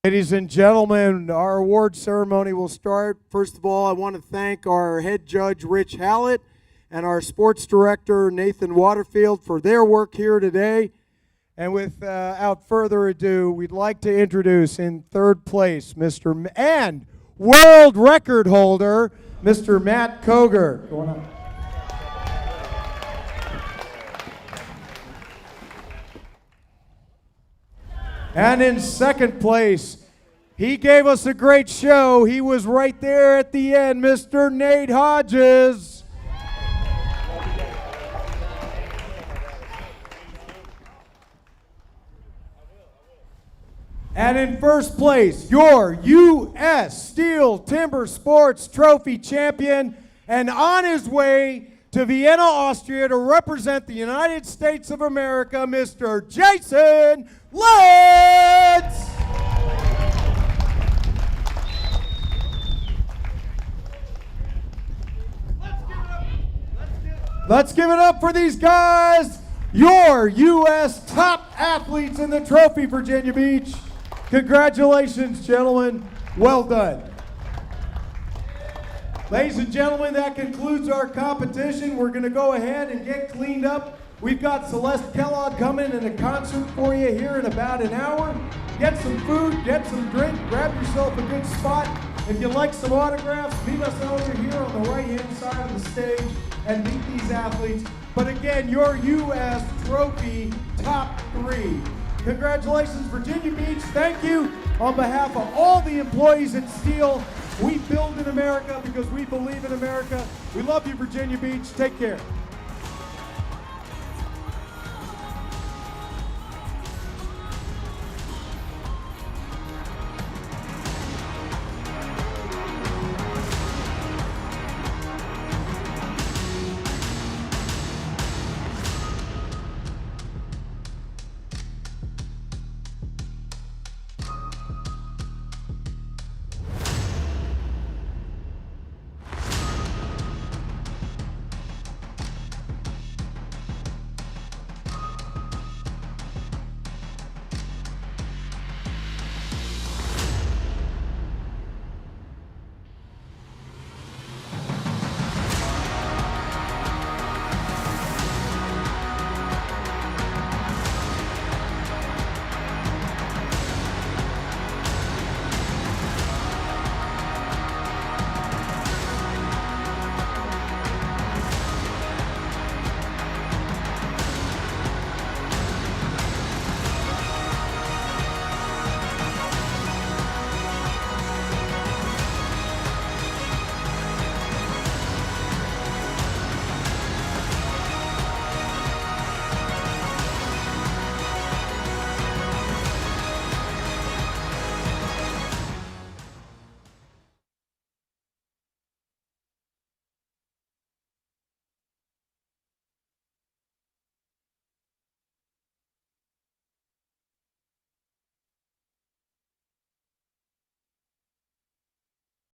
Ladies and gentlemen, our award ceremony will start. First of all, I want to thank our head judge, Rich Hallett, and our sports director, Nathan Waterfield, for their work here today. And without further ado, we'd like to introduce in third place, and world record holder, Mr. Matt Cogar. Go on up. And in second place, he gave us a great show. He was right there at the end, Mr. Nate Hodges. And in first place, your U.S. Steel Timber Sports Trophy champion, and on his way to Vienna, Austria to represent the United States of America, Mr. Jason Lentz. Let's give it up for these guys, your U.S. top athletes in the trophy, Virginia Beach. Congratulations, gentlemen. Well done. Ladies and gentlemen, that concludes our competition. We're going to go ahead and get cleaned up. We've got Celeste Kellogg coming in a concert for you here in about an hour. Get some food, get some drink, grab yourself a good spot. If you'd like some autographs, meet us over here on the right-hand side of the stage and meet these athletes. But again, your U.S. trophy top 3. Congratulations, Virginia Beach. Thank you on behalf of all the employees at Steel. We build in America because we believe in America. We love you, Virginia Beach. Take care.